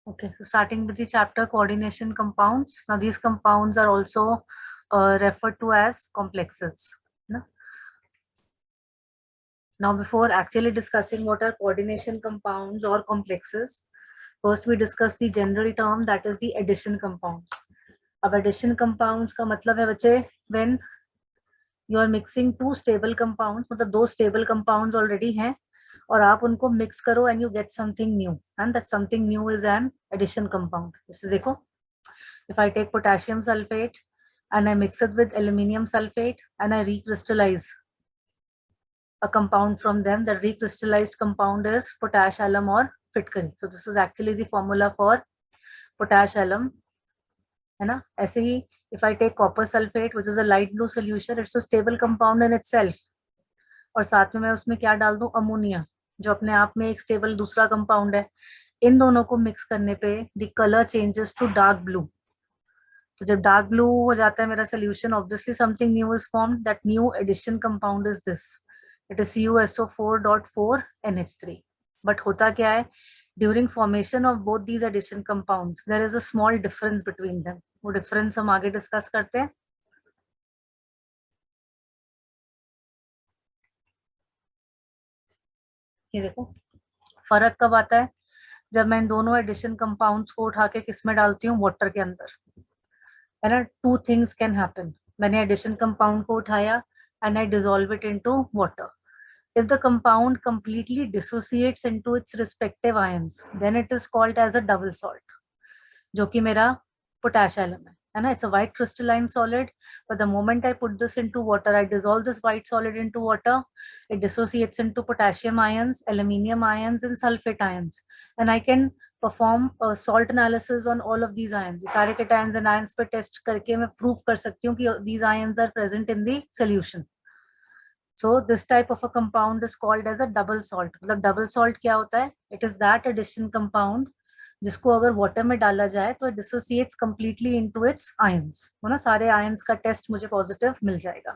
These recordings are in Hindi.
Okay, so starting with the chapter coordination compounds. Now these compounds are also referred to as complexes. No? Now before actually discussing what are coordination compounds or complexes, first we discuss the general term, that is the addition compounds. अब addition compounds का मतलब है बच्चे when you are mixing two stable compounds, मतलब दो stable compounds already हैं और आप उनको mix करो and you get something new, and that something new is an addition compound. जैसे देखो, if I take potassium sulfate and I mix it with aluminium sulfate and I recrystallize a compound from them, the recrystallized compound is potash alum or Fitkari. So this is actually the formula for potash alum, है ना. ऐसे ही if I take copper sulfate which is a light blue solution, it's a stable compound in itself, और साथ में मैं उसमें क्या डाल दूं, अमोनिया, जो अपने आप में एक स्टेबल दूसरा कंपाउंड है. इन दोनों को मिक्स करने पे the colour changes to dark blue. तो जब डार्क ब्लू हो जाता है मेरा solution, obviously something new is formed. That new addition compound is this, it is CuSO4.4 NH3. But होता क्या है, during formation of both these addition compounds there is a small difference between them. वो डिफरेंस हम आगे डिस्कस करते हैं. ये देखो फर्क कब आता है, जब मैं इन दोनों एडिशन कंपाउंड्स को उठा के किस में डालती हूँ, वाटर के अंदर, है ना. Two things can happen. मैंने एडिशन कंपाउंड को उठाया and I dissolve it into water. If the compound completely dissociates into its respective ions, then it is called as a double salt, जो कि मेरा potash alum है ना. It's a white crystalline solid, but the moment I put this into water, I dissolve this white solid into water, it dissociates into potassium ions, aluminium ions and sulfate ions, and I can perform a salt analysis on all of these ions. सारे cations and ions पे test करके मैं prove कर सकती हूँ कि these ions are present in the solution. So this type of a compound is called as a double salt. मतलब double salt क्या होता है, it is that addition compound जिसको अगर वाटर में डाला जाए तो dissociates completely into its ions, है ना. सारे आयंस का टेस्ट मुझे पॉजिटिव मिल जाएगा.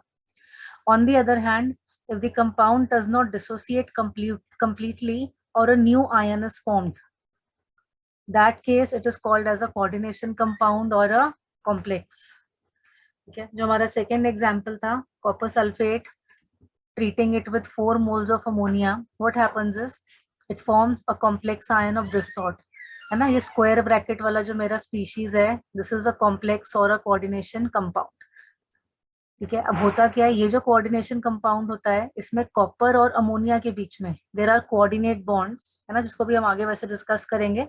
On the other hand, if the compound does not dissociate completely or a new ion is formed, that case it is called as a coordination compound or a complex. ठीक है, जो हमारा सेकेंड एग्जाम्पल था, copper sulphate, treating it with 4 moles of ammonia, what happens is it forms a complex ion of this sort, है ना. ये स्क्वायर ब्रैकेट वाला जो मेरा स्पीशीज है, दिस इज अ कॉम्प्लेक्स और अ कोऑर्डिनेशन कंपाउंड. ठीक है, अब होता क्या है, ये जो कोऑर्डिनेशन कंपाउंड होता है इसमें कॉपर और अमोनिया के बीच में देयर आर कोऑर्डिनेट बॉन्ड्स, है ना, जिसको भी हम आगे वैसे डिस्कस करेंगे.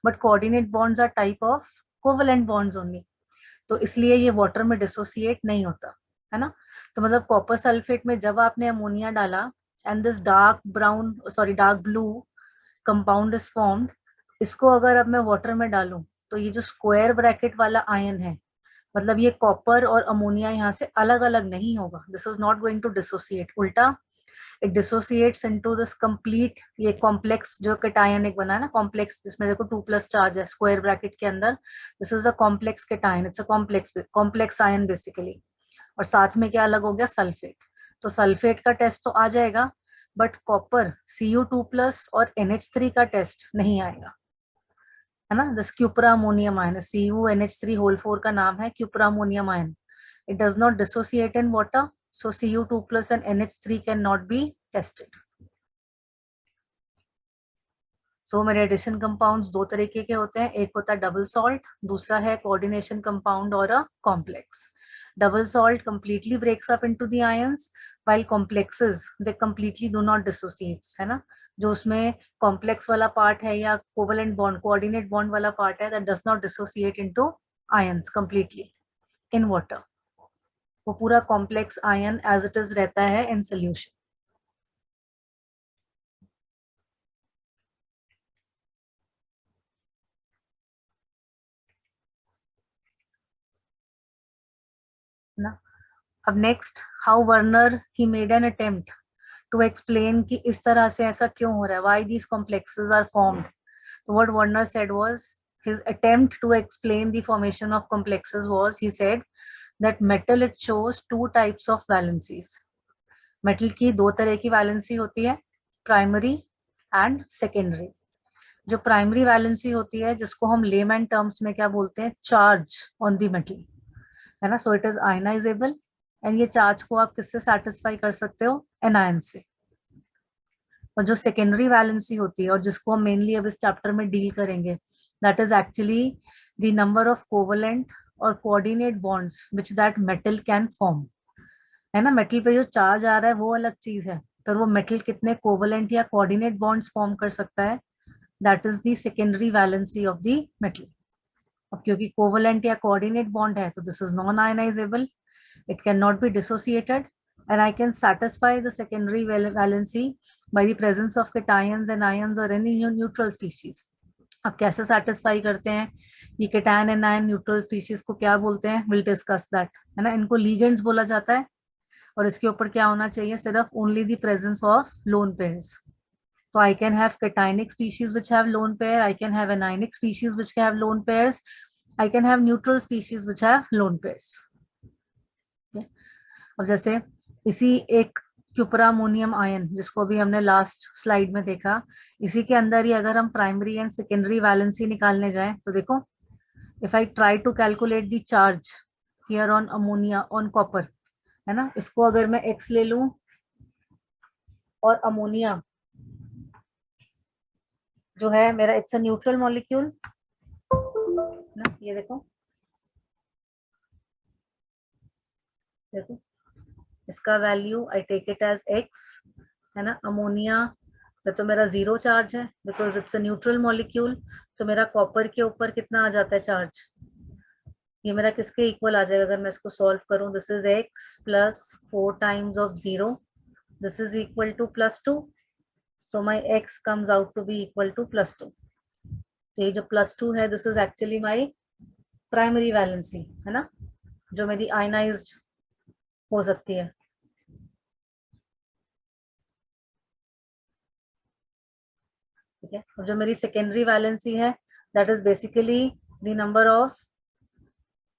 But coordinate bonds are type of covalent bonds only, तो इसलिए ये वाटर में डिसोसिएट नहीं होता, है ना. तो मतलब कॉपर सल्फेट में जब आपने अमोनिया डाला and this dark blue compound is formed, इसको अगर अब मैं वाटर में डालूं तो ये जो स्क्वायर ब्रैकेट वाला आयन है, मतलब ये कॉपर और अमोनिया यहाँ से अलग अलग नहीं होगा. This is not going to dissociate, उल्टा it dissociates into this complete, ये कॉम्प्लेक्स जो केटायन एक बना है ना, कॉम्प्लेक्स जिसमें देखो 2+ चार्ज है स्क्वायर ब्रैकेट के अंदर, this is a complex cation, it's a complex ion basically. और साथ में क्या अलग हो गया, सल्फेट. तो सल्फेट का टेस्ट तो आ जाएगा, बट कॉपर Cu2+ और NH3 का टेस्ट नहीं आएगा, है ना. This cupra ammonium ion, CuNH3 whole 4 का नाम है cupra ammonium ion. It does not dissociate in water, so Cu2+ and NH3 cannot be tested. So मेरे एडिशन कंपाउंड्स दो तरीके के होते हैं, एक होता है डबल सॉल्ट, दूसरा है कोऑर्डिनेशन कंपाउंड और a complex. Double salt completely breaks up into the ions, while complexes they completely do not dissociate, है ना. जो उसमें कॉम्प्लेक्स वाला पार्ट है या कोवेलेंट बॉन्ड, कोऑर्डिनेट बॉन्ड वाला पार्ट है, that does not dissociate into ions completely in water. वो पूरा complex ion as it is रहता है इन सोल्यूशन. ना. अब next, how Werner he made an attempt to explain कि इस तरह से ऐसा क्यों हो रहा है, why these complexes are formed. तो what Werner said was, his attempt to explain the formation of complexes was, he said that metal it shows two types of valencies. Metal की दो तरह की वैलेंसी होती है, प्राइमरी एंड सेकेंडरी. जो प्राइमरी वैलेंसी होती है, जिसको हम लेमैन टर्म्स में क्या बोलते हैं, चार्ज ऑन द मेटल, है ना. So it is ionisable, and ये चार्ज को आप किससे सेटिस्फाई कर सकते हो, एनायन से. और जो सेकेंडरी वैलेंसी होती है, और जिसको हम मेनली अब इस चैप्टर में डील करेंगे, that is actually the number of covalent और coordinate bonds which that metal can form. है ना, मेटल पे जो चार्ज आ रहा है वो अलग चीज है, पर वो मेटल कितने कोवलेंट या कोऑर्डिनेट बॉन्ड्स फॉर्म कर सकता है, that is the secondary valency of the metal. अब क्योंकि कोवलेंट या कोऑर्डिनेट बॉन्ड है, तो this is non ionisable, it cannot be dissociated, and I can satisfy the secondary valency by the presence of cations and ions or any neutral species. अब कैसे satisfy करते हैं, ये cation and ion neutral species को क्या बोलते हैं, we'll discuss that, है ना. इनको ligands बोला जाता है, और इसके ऊपर क्या होना चाहिए, सिर्फ only the presence of lone pairs. So I can have cationic species which have lone pair, I can have anionic species which have lone pairs, I can have neutral species which have lone pairs. अब जैसे इसी एक क्यूपरामोनियम आयन, जिसको अभी हमने लास्ट स्लाइड में देखा, इसी के अंदर ही अगर हम प्राइमरी एंड सेकेंडरी वैलेंसी निकालने जाएं, तो देखो, if I try to calculate the charge here on ammonia on copper, है ना, इसको अगर मैं x ले लूं और अमोनिया जो है मेरा, इट्स अ न्यूट्रल मॉलिक्यूल ना, ये देखो देखो इसका value I take it as x, है ना. अमोनिया पे तो मेरा 0 चार्ज है because it's a neutral molecule, तो मेरा कॉपर के ऊपर कितना आ जाता है चार्ज, ये मेरा किसके इक्वल आ जाएगा अगर मैं इसको सॉल्व करूं, this is x plus 4 times of 0, this is equal to +2, so my x comes out to be equal to +2. ये जो +2 है, this is actually my primary valency, है ना, जो मेरी आयनाइज्ड हो सकती है. ठीक है, और जो मेरी सेकेंडरी वैलेंसी है, that is basically the number of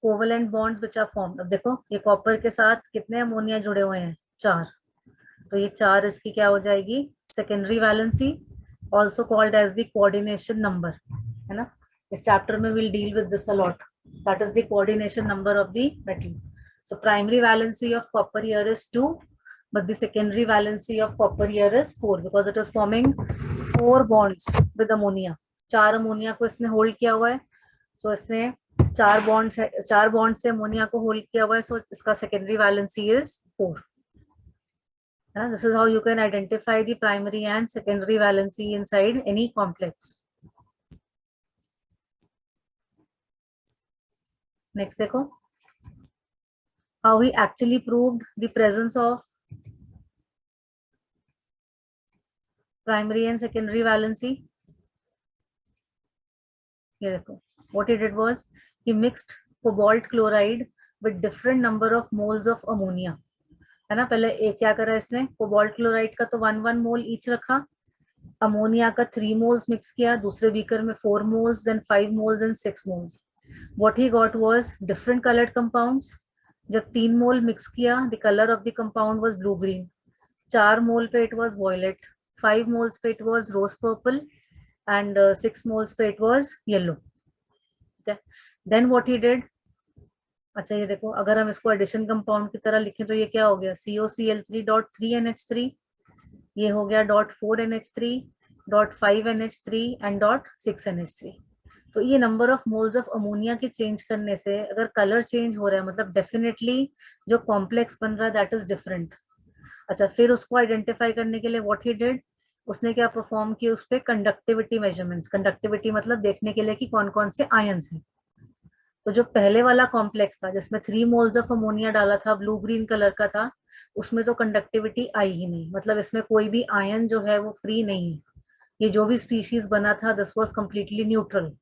covalent bonds which are formed. अब देखो, ये कॉपर के साथ कितने अमोनिया जुड़े हुए हैं, 4, तो ये 4 इसकी क्या हो जाएगी, secondary valency, also called as the coordination number, है ना. इस चैप्टर में will deal with this a lot, that is the coordination number of the metal. So primary valency of copper here is 2, but the secondary valency of copper here is 4 because it is forming 4 bonds with ammonia. 4 ammonia को इसने होल्ड किया हुआ है, so इसने 4 बॉन्ड से अमोनिया को होल्ड किया हुआ है, so इसका secondary valency is 4. This is how you can identify the primary and secondary valency inside any complex. Next देखो, how he actually proved the presence of primary and secondary valency. ये देखो, what he did was he mixed cobalt chloride with different number of moles of ammonia, है ना. पहले एक क्या करा इसने, कोबाल्ट क्लोराइड का तो 1 मोल ईच रखा, अमोनिया का 3 मोल्स मिक्स किया, दूसरे बीकर में 4 moles, then 5 moles and 6 moles. what he got was different colored compounds. जब 3 मोल मिक्स किया, the colour of the compound was blue green, 4 mole पे इट वाज वॉयलेट, 5 मोल्स पे it was rose purple, and 6 moles पे it was yellow. Then what he did, अच्छा ये देखो, अगर हम इसको एडिशन कंपाउंड की तरह लिखें तो ये क्या हो गया, COCl3.3NH3, ये हो गया .4NH3, .5NH3 एंड .6NH3. तो ये number of moles of ammonia के चेंज करने से अगर कलर चेंज हो रहा है, मतलब डेफिनेटली जो कॉम्प्लेक्स बन रहा है दैट इज डिफरेंट. अच्छा, फिर उसको आइडेंटिफाई करने के लिए व्हाट ही डिड, उसने क्या परफॉर्म किया, उस पर कंडक्टिविटी मेजरमेंट्स. कंडक्टिविटी मतलब देखने के लिए कि कौन कौन से आयंस हैं. तो जो पहले वाला कॉम्प्लेक्स था जिसमें 3 मोल्स ऑफ अमोनिया डाला था, ब्लू ग्रीन कलर का था, उसमें तो कंडक्टिविटी आई ही नहीं, मतलब इसमें कोई भी आयन जो है वो फ्री नहीं है. ये जो भी स्पीशीज बना था, this was completely neutral.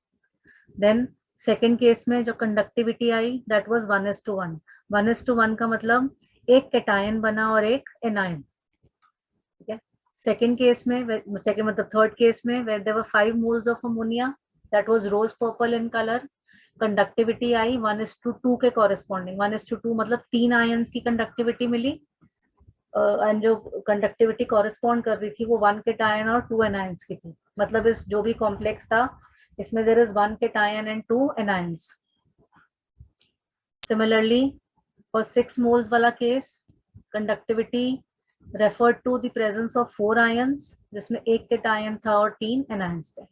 Then second case में जो कंडक्टिविटी आई, दैट वाज 1:1. 1:1 का मतलब एक कैटायन बना और एक एनायन. ठीक है, सेकेंड केस में, सेकेंड मतलब थर्ड केस में, where there were 5 moles of ammonia, that was rose purple in colour, conductivity आई 1:2 के कॉरेस्पॉन्डिंग. 1:2 मतलब 3 आयंस की कंडक्टिविटी मिली, एंड जो कंडक्टिविटी कॉरेस्पॉन्ड कर रही थी वो 1 कैटायन और 2 एनायंस की थी. मतलब इस जो भी कॉम्प्लेक्स था इसमें there is 1 cation and 2 anions. Similarly, for 6 moles वाला case conductivity referred to the presence of 4 ions जिसमें 1 cation था और 3 anions थे.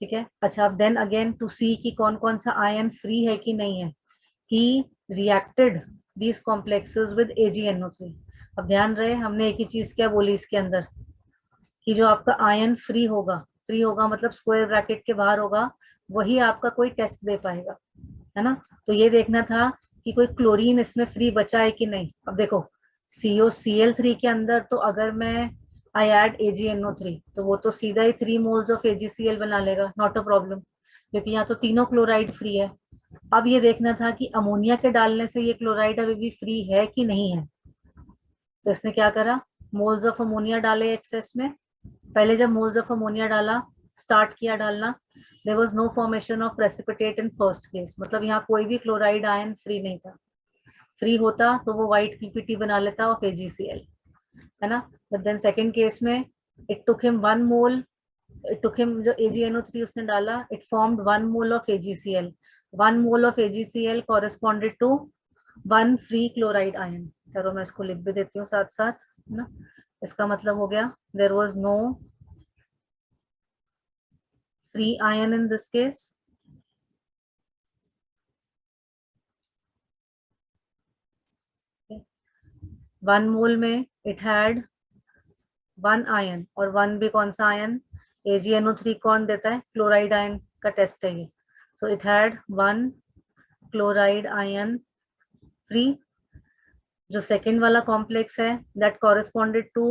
ठीक है. अच्छा, अब देन अगेन टू सी कि कौन कौन सा आयन फ्री है कि नहीं है. He reacted these complexes with AgNO3. अब ध्यान रहे हमने एक ही चीज क्या बोली इसके अंदर कि जो आपका आयन फ्री होगा मतलब स्क्वायर ब्रैकेट के बाहर होगा, वही आपका कोई टेस्ट दे पाएगा, है ना. तो ये देखना था कि कोई क्लोरीन इसमें फ्री बचा है कि नहीं. अब देखो COCl3 के अंदर तो अगर मैं आई एड AgNO3 तो वो तो सीधा ही 3 मोल्स ऑफ AgCl बना लेगा, नॉट अ प्रॉब्लम, क्योंकि यहाँ तो तीनों क्लोराइड फ्री है. अब ये देखना था कि अमोनिया के डालने से ये क्लोराइड अभी भी फ्री है कि नहीं है. तो इसने क्या करा, मोल्स ऑफ अमोनिया डाले एक्सेस में. पहले जब मोल्स ऑफ अमोनिया डाला, स्टार्ट किया डालना, there was no formation of precipitate in first case. मतलब यहाँ कोई भी क्लोराइड आयन फ्री नहीं था. फ्री होता तो वो व्हाइट पीपीटी बना लेता ऑफ AgCl, है ना. बट देन सेकंड केस में it took him 1 mole, it took him जो AgNO3 उसने डाला, it formed 1 mole of AgCl. 1 mole of AgCl corresponded to 1 free chloride ion. चलो मैं इसको लिख भी देती हूँ साथ साथ, है ना. इसका मतलब हो गया there was no free ion in this case. Okay. 1 mole में it had 1 आयन, और 1 भी कौन सा आयन, AgNO3 कौन देता है, क्लोराइड आयन का टेस्ट है ये. So it had 1 chloride ion free. जो सेकेंड वाला कॉम्प्लेक्स है that corresponded to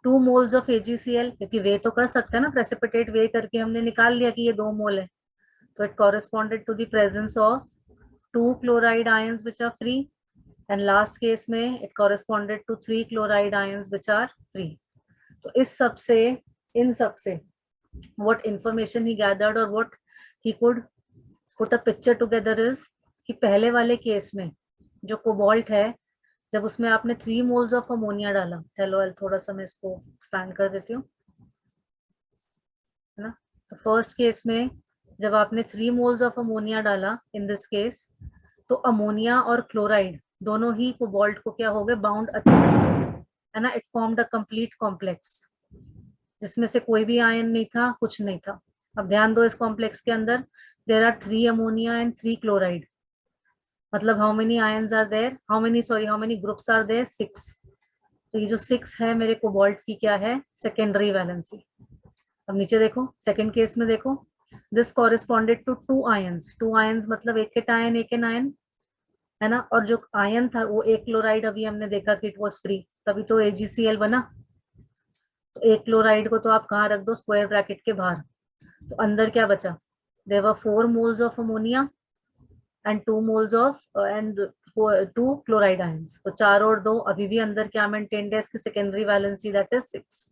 2 moles of AgCl, क्योंकि वे तो कर सकते हैं ना, प्रेसिपिटेट वे करके हमने निकाल लिया कि ये 2 मोल है. तो it corresponded to the presence of 2 chloride ions which are free, and last case में it corresponded to 3 chloride ions which are free. तो इस सब से, इन सब से what information he gathered और what he could put a picture together is कि पहले वाले केस में जो कोबाल्ट है, जब उसमें आपने 3 मोल्स ऑफ अमोनिया डाला, चलो थोड़ा सा मैं इसको एक्सपैंड कर देती हूँ, है ना. तो फर्स्ट केस में जब आपने 3 मोल्स ऑफ अमोनिया डाला इन दिस केस, तो अमोनिया और क्लोराइड दोनों ही कोबाल्ट को क्या हो गए, बाउंड अच्छे, है ना. It formed a complete complex जिसमें से कोई भी आयन नहीं था, कुछ नहीं था. अब ध्यान दो, इस कॉम्प्लेक्स के अंदर there are 3 ammonia and 3 chloride. मतलब how many ions are there, how many groups are there, 6. तो ये जो 6 है मेरे कोबाल्ट की क्या है, सेकेंडरी वैलेंसी. अब नीचे देखो, सेकेंड केस में देखो, this corresponded to 2 ions. 2 ions मतलब एक केटायन एक एनायन, है ना. और जो आयन था वो एक क्लोराइड, अभी हमने देखा कि इट वाज फ्री, तभी तो AgCl बना. तो एक क्लोराइड को तो आप कहाँ रख दो, स्क्वायर ब्रैकेट के बाहर. तो अंदर क्या बचा, there were 4 moles of ammonia and 2 moles of and 2 chloride ions. तो 4 और 2, अभी भी अंदर क्या मेंटेन्ड है, इसकी secondary valency that is 6.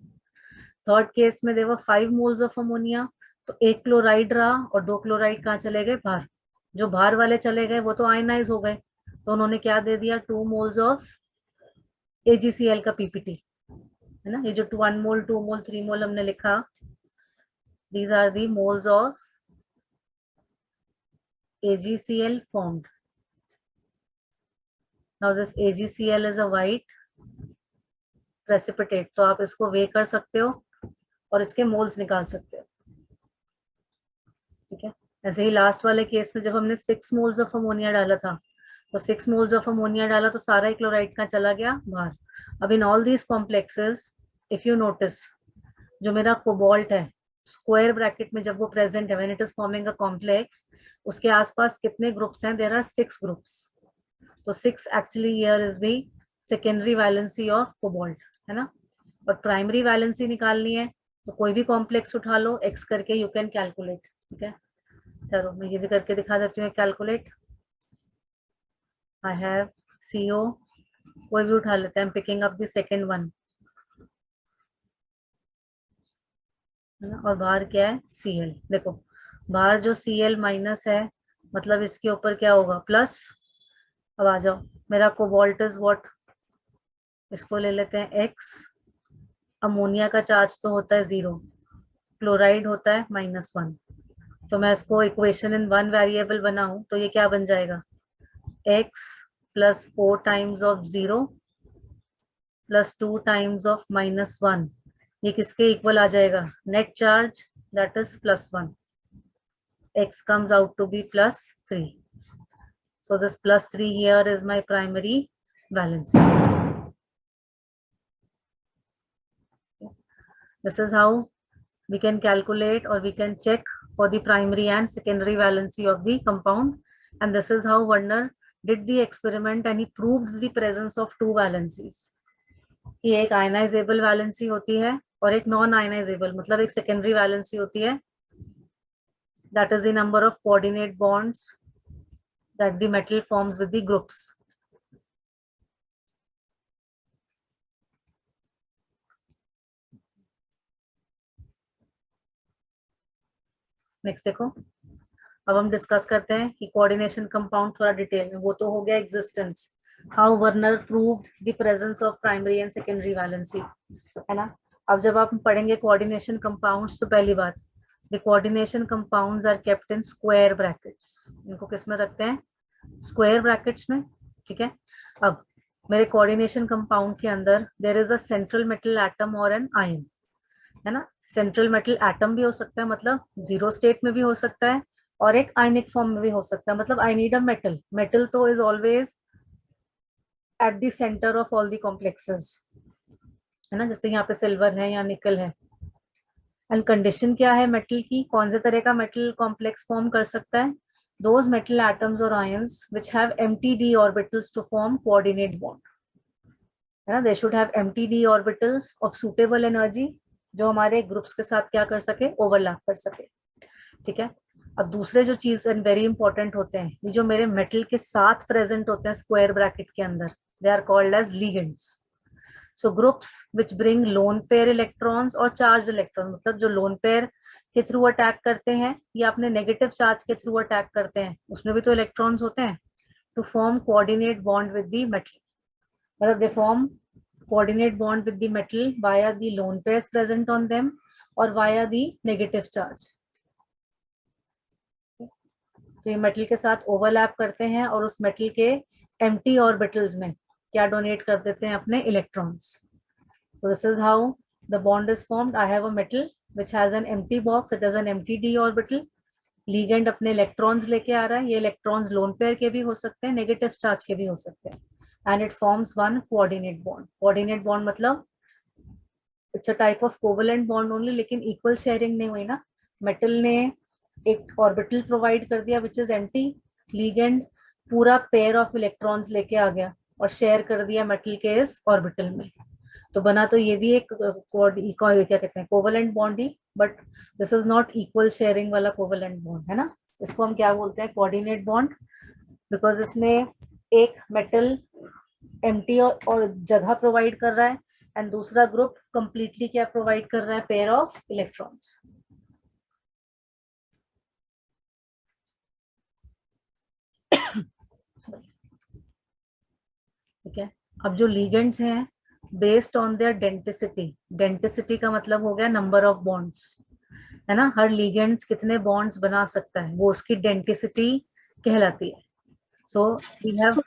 Third case में there were 5 moles of ammonia, तो एक क्लोराइड रहा और 2 क्लोराइड कहाँ चले गए, बाहर. जो बाहर वाले चले गए वो तो आयनाइज हो गए, तो उन्होंने क्या दे दिया, 2 मोल्स ऑफ AgCl का पीपीटी, है ना. ये जो 1 मोल 2 मोल 3 मोल हमने लिखा, these are the moles of AgCl formed. Now this AgCl is a white precipitate, तो आप इसको वे कर सकते हो और इसके मोल्स निकाल सकते हो. ठीक है. ऐसे ही लास्ट वाले केस में जब हमने 6 मोल्स ऑफ अमोनिया डाला था, तो 6 मोल्स ऑफ अमोनिया डाला तो सारा ही क्लोराइड का चला गया बाहर. अब in all these complexes if you notice, जो मेरा कोबाल्ट है स्क्वायर ब्रैकेट में जब वो प्रेजेंट है, when it is forming a complex, उसके आसपास कितने ग्रुप्स हैं, देयर आर 6 ग्रुप्स. तो 6 actually here is the secondary valency of cobalt, है ना. और प्राइमरी वैलेंसी निकालनी है तो कोई भी कॉम्प्लेक्स उठा लो, एक्स करके यू कैन कैलकुलेट. ठीक है. चलो मैं ये भी करके दिखा देती हूँ, कैलकुलेट. आई हैव CO, कोई भी उठा लेते हैं, picking up the second one, है ना. और बाहर क्या है, Cl. देखो बाहर जो Cl माइनस है, मतलब इसके ऊपर क्या होगा, प्लस. अब आ जाओ, मेरा कोबाल्ट इज व्हाट, इसको ले लेते हैं X. अमोनिया का चार्ज तो होता है 0, क्लोराइड होता है -1। तो मैं इसको इक्वेशन इन वन वेरिएबल बनाऊं तो ये क्या बन जाएगा, x + 4 times of 0 + 2 times of -1, ये किसके इक्वल आ जाएगा, net charge that is +1, x comes out to be +3. So this +3 here is my primary valency. This is how we can calculate or we can check for the primary and secondary valency of the compound, and this is how Werner did the experiment and he proved the presence of two valencies. कि एक आयनाइजेबल वैलेंसी होती है और एक नॉन आयनाइजेबल, मतलब एक सेकेंडरी वैलेंसी होती है, that is the number of coordinate bonds that the metal forms with the groups. Next देखो, अब हम डिस्कस करते हैं कि कोऑर्डिनेशन कंपाउंड थोड़ा डिटेल में, वो तो हो गया existence, how Werner proved the presence of primary and secondary valency, है ना। अब जब आप पढ़ेंगे कोऑर्डिनेशन कंपाउंड्स तो पहली बात, the coordination compounds are kept in square brackets, इनको किस में रखते हैं, स्क्वायर ब्रैकेट्स में, ठीक है। अब मेरे कोऑर्डिनेशन कंपाउंड के अंदर there is a central metal atom और एन आयन, है ना। सेंट्रल मेटल एटम भी हो सकता है, मतलब जीरो स्टेट में भी हो सकता है, और एक आयनिक फॉर्म में भी हो सकता है, मतलब I need a metal, metal तो is always at the centre of all the complexes, है ना, जैसे यहाँ पे सिल्वर है या निकल है। एंड कंडीशन क्या है मेटल की, कौन से तरह का मेटल कॉम्प्लेक्स फॉर्म कर सकता है, दोज मेटल एटम्स और ions which have empty d orbitals to form coordinate bond, है ना, they should have empty d orbitals of suitable energy, जो हमारे ग्रुप्स के साथ क्या कर सके, ओवरलैप कर सके, ठीक है। अब दूसरे जो चीज वेरी इंपॉर्टेंट होते हैं, ये जो मेरे मेटल के साथ प्रेजेंट होते हैं स्क्वायर ब्रैकेट के अंदर, they are called as ligands. So groups which bring lone pair electrons और चार्ज इलेक्ट्रॉन, मतलब जो लोन पेयर के थ्रू अटैक करते हैं या अपने नेगेटिव चार्ज के थ्रू अटैक करते हैं, उसमें भी तो इलेक्ट्रॉन्स होते हैं, to form coordinate bond with the metal, मतलब they form coordinate bond with the metal via the lone pairs present on them or via the negative charge. तो ये मेटल के साथ ओवरलैप करते हैं और उस मेटल के एम्प्टी ऑर्बिटल्स में क्या डोनेट कर देते हैं, अपने electrons. So this is how the bond is formed. I have a metal which has an empty box, it has an empty d orbital, ligand अपने इलेक्ट्रॉन्स लेके आ रहा है, ये इलेक्ट्रॉन्स लोन पेयर के भी हो सकते हैं, नेगेटिव चार्ज के भी हो सकते हैं, and it forms one coordinate bond. Coordinate bond मतलब it's a type of covalent bond only, लेकिन equal sharing नहीं हुई ना, मेटल ने एक ऑर्बिटल प्रोवाइड कर दिया which is empty, ligand पूरा पेयर ऑफ इलेक्ट्रॉन्स लेके आ गया और शेयर कर दिया मेटल के इस ऑर्बिटल में, तो बना तो ये भी एक क्या कहते हैं, covalent bond he, but this is not equal sharing वाला कोवलेंट बॉन्ड, है ना। इसको हम क्या बोलते हैं, कोऑर्डिनेट बॉन्ड, बिकॉज इसमें एक मेटल एम्प्टी और जगह प्रोवाइड कर रहा है एंड दूसरा ग्रुप कंप्लीटली क्या प्रोवाइड कर रहा है, पेयर ऑफ इलेक्ट्रॉन्स। ठीक है, अब जो लिगेंड्स हैं based on their denticity, denticity का मतलब हो गया नंबर ऑफ बॉन्ड्स, है ना, हर लिगेंड्स कितने बॉन्ड्स बना सकता है वो उसकी डेंटिसिटी कहलाती है। So we have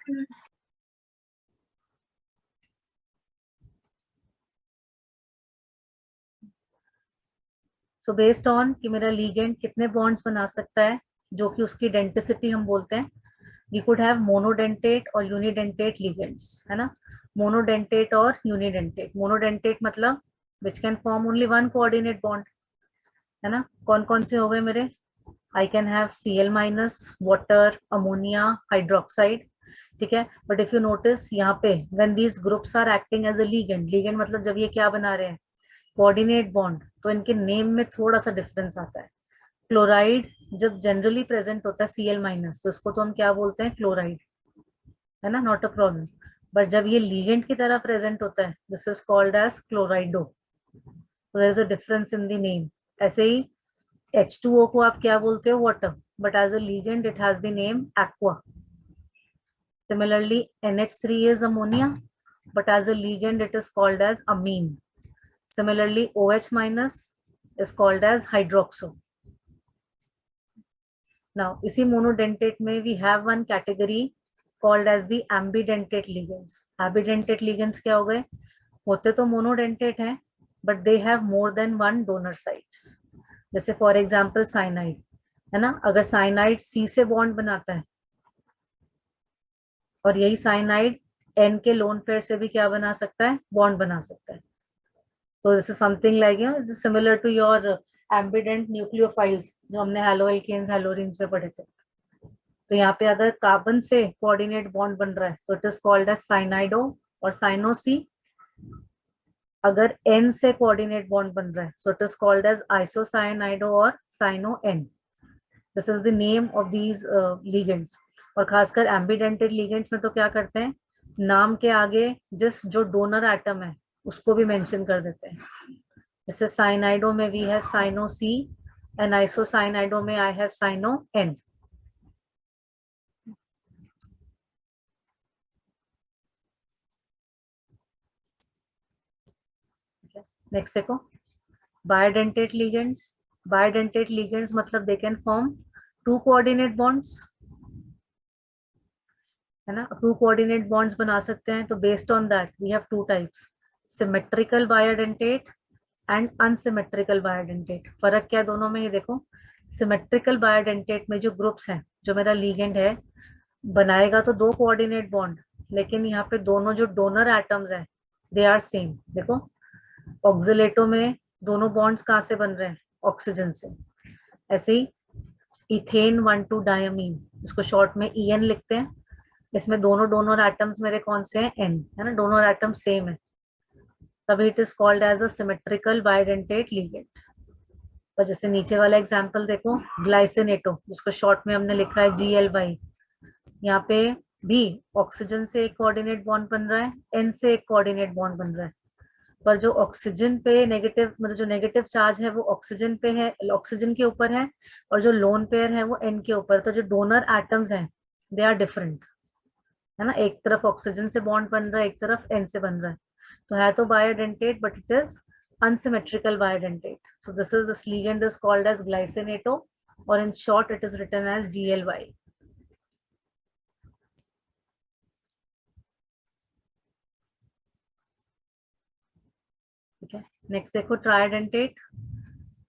so based on कि मेरा लिगेंड कितने बॉन्ड्स बना सकता है, जो कि उसकी डेंटिसिटी हम बोलते हैं, वी कुड हैव मोनोडेंटेट और यूनिडेंटेट लिगेंड्स, है ना, मोनोडेंटेट और यूनिडेंटेट। मोनोडेंटेट मतलब which can form only one coordinate bond, है ना, कौन कौन से हो गए मेरे, I can have Cl-, water, ammonia, hydroxide, ठीक है। बट इफ यू नोटिस यहाँ पे when these groups are acting as a ligand, ligand मतलब जब ये क्या बना रहे हैं, कोऑर्डिनेट बॉन्ड, तो इनके नेम में थोड़ा सा डिफरेंस आता है। क्लोराइड जब जनरली प्रेजेंट होता है Cl-, तो उसको तो हम क्या बोलते हैं, क्लोराइड, है ना, नॉट अ प्रॉब्लम। बट जब ये लिगेंड की तरह प्रेजेंट होता है, this is called as chlorido, तो there is a difference in the name. ऐसे ही H2O को आप क्या बोलते हो, water, but as a ligand it has the name aqua. Similarly NH3 is ammonia, but as a ligand it is called as amine. Similarly OH- is called as hydroxo. Now, इसी monodentate में we have one category called as the ambidentate ligands. Ambidentate ligands क्या हो गए? होते तो monodentate हैं, but they have more than one donor sites. जैसे for example cyanide, है ना? अगर cyanide C से bond बनाता है और यही cyanide N के lone pair से भी क्या बना सकता है? Bond बना सकता है. So this is something like, this is similar to your ambident nucleophiles जो हमने haloalkanes, halorines में पढ़े थे. तो यहाँ पे अगर कार्बन से कोऑर्डिनेट बॉन्ड बन रहा है तो इट इज कॉल्ड एज साइनाइडो और साइनोसी. अगर N से कोऑर्डिनेट बॉन्ड बन रहा है so it is called as isocyanido और cyano N. This is the name of these ligands. और खासकर एम्बिडेंटेड लिगेंड्स में तो क्या करते हैं, नाम के आगे जिस जो डोनर एटम है उसको भी मेंशन कर देते हैं. जैसे साइनाइडो में we have cyano C and isocyanido में I have cyano N. Next देखो बायोडेंटेट लिगेंड्स. बायोडेंटेट लिगेंड्स मतलब they can form two coordinate bonds, है ना. टू कोऑर्डिनेट बॉन्ड्स बना सकते हैं. तो based on that we have two types, symmetrical biodentate and unsymmetrical biodentate. फर्क क्या है दोनों में, ये देखो. सिमेट्रिकल बायोडेंटेट में जो ग्रुप्स हैं, जो मेरा लिगेंड है बनाएगा तो दो कोऑर्डिनेट बॉन्ड, लेकिन यहाँ पे दोनों जो डोनर एटम्स हैं दे आर सेम. देखो ऑक्सिलेटो में दोनों बॉन्ड्स कहाँ से बन रहे हैं, ऑक्सीजन से. ऐसे ही इथेन 1,2 डायमीन, इसको शॉर्ट में EN लिखते हैं. इसमें दोनों डोनर एटम्स मेरे कौन से हैं, N, है ना. डोनर एटम सेम है, तभी it is called as a symmetrical biodentate ligand. और जैसे नीचे वाला एग्जांपल देखो, ग्लाइसिनेटो, जिसको शॉर्ट में हमने लिखा है GLY. यहाँ पे भी ऑक्सीजन से एक कोऑर्डिनेट बॉन्ड बन रहा है, N से एक कोऑर्डिनेट बॉन्ड बन रहा है. पर जो ऑक्सीजन पे नेगेटिव, मतलब जो नेगेटिव चार्ज है वो ऑक्सीजन पे है, ऑक्सीजन के ऊपर है, और जो लोन पेयर है वो N के ऊपर. तो जो डोनर एटम्स हैं दे आर डिफरेंट, है ना. एक तरफ ऑक्सीजन से बॉन्ड बन रहा है, एक तरफ N से बन रहा है. तो है तो biodentate but it is unsymmetrical biodentate. So this ligand is called as glycinato, or in short it is written as GLY. Okay. Next देखो tridentate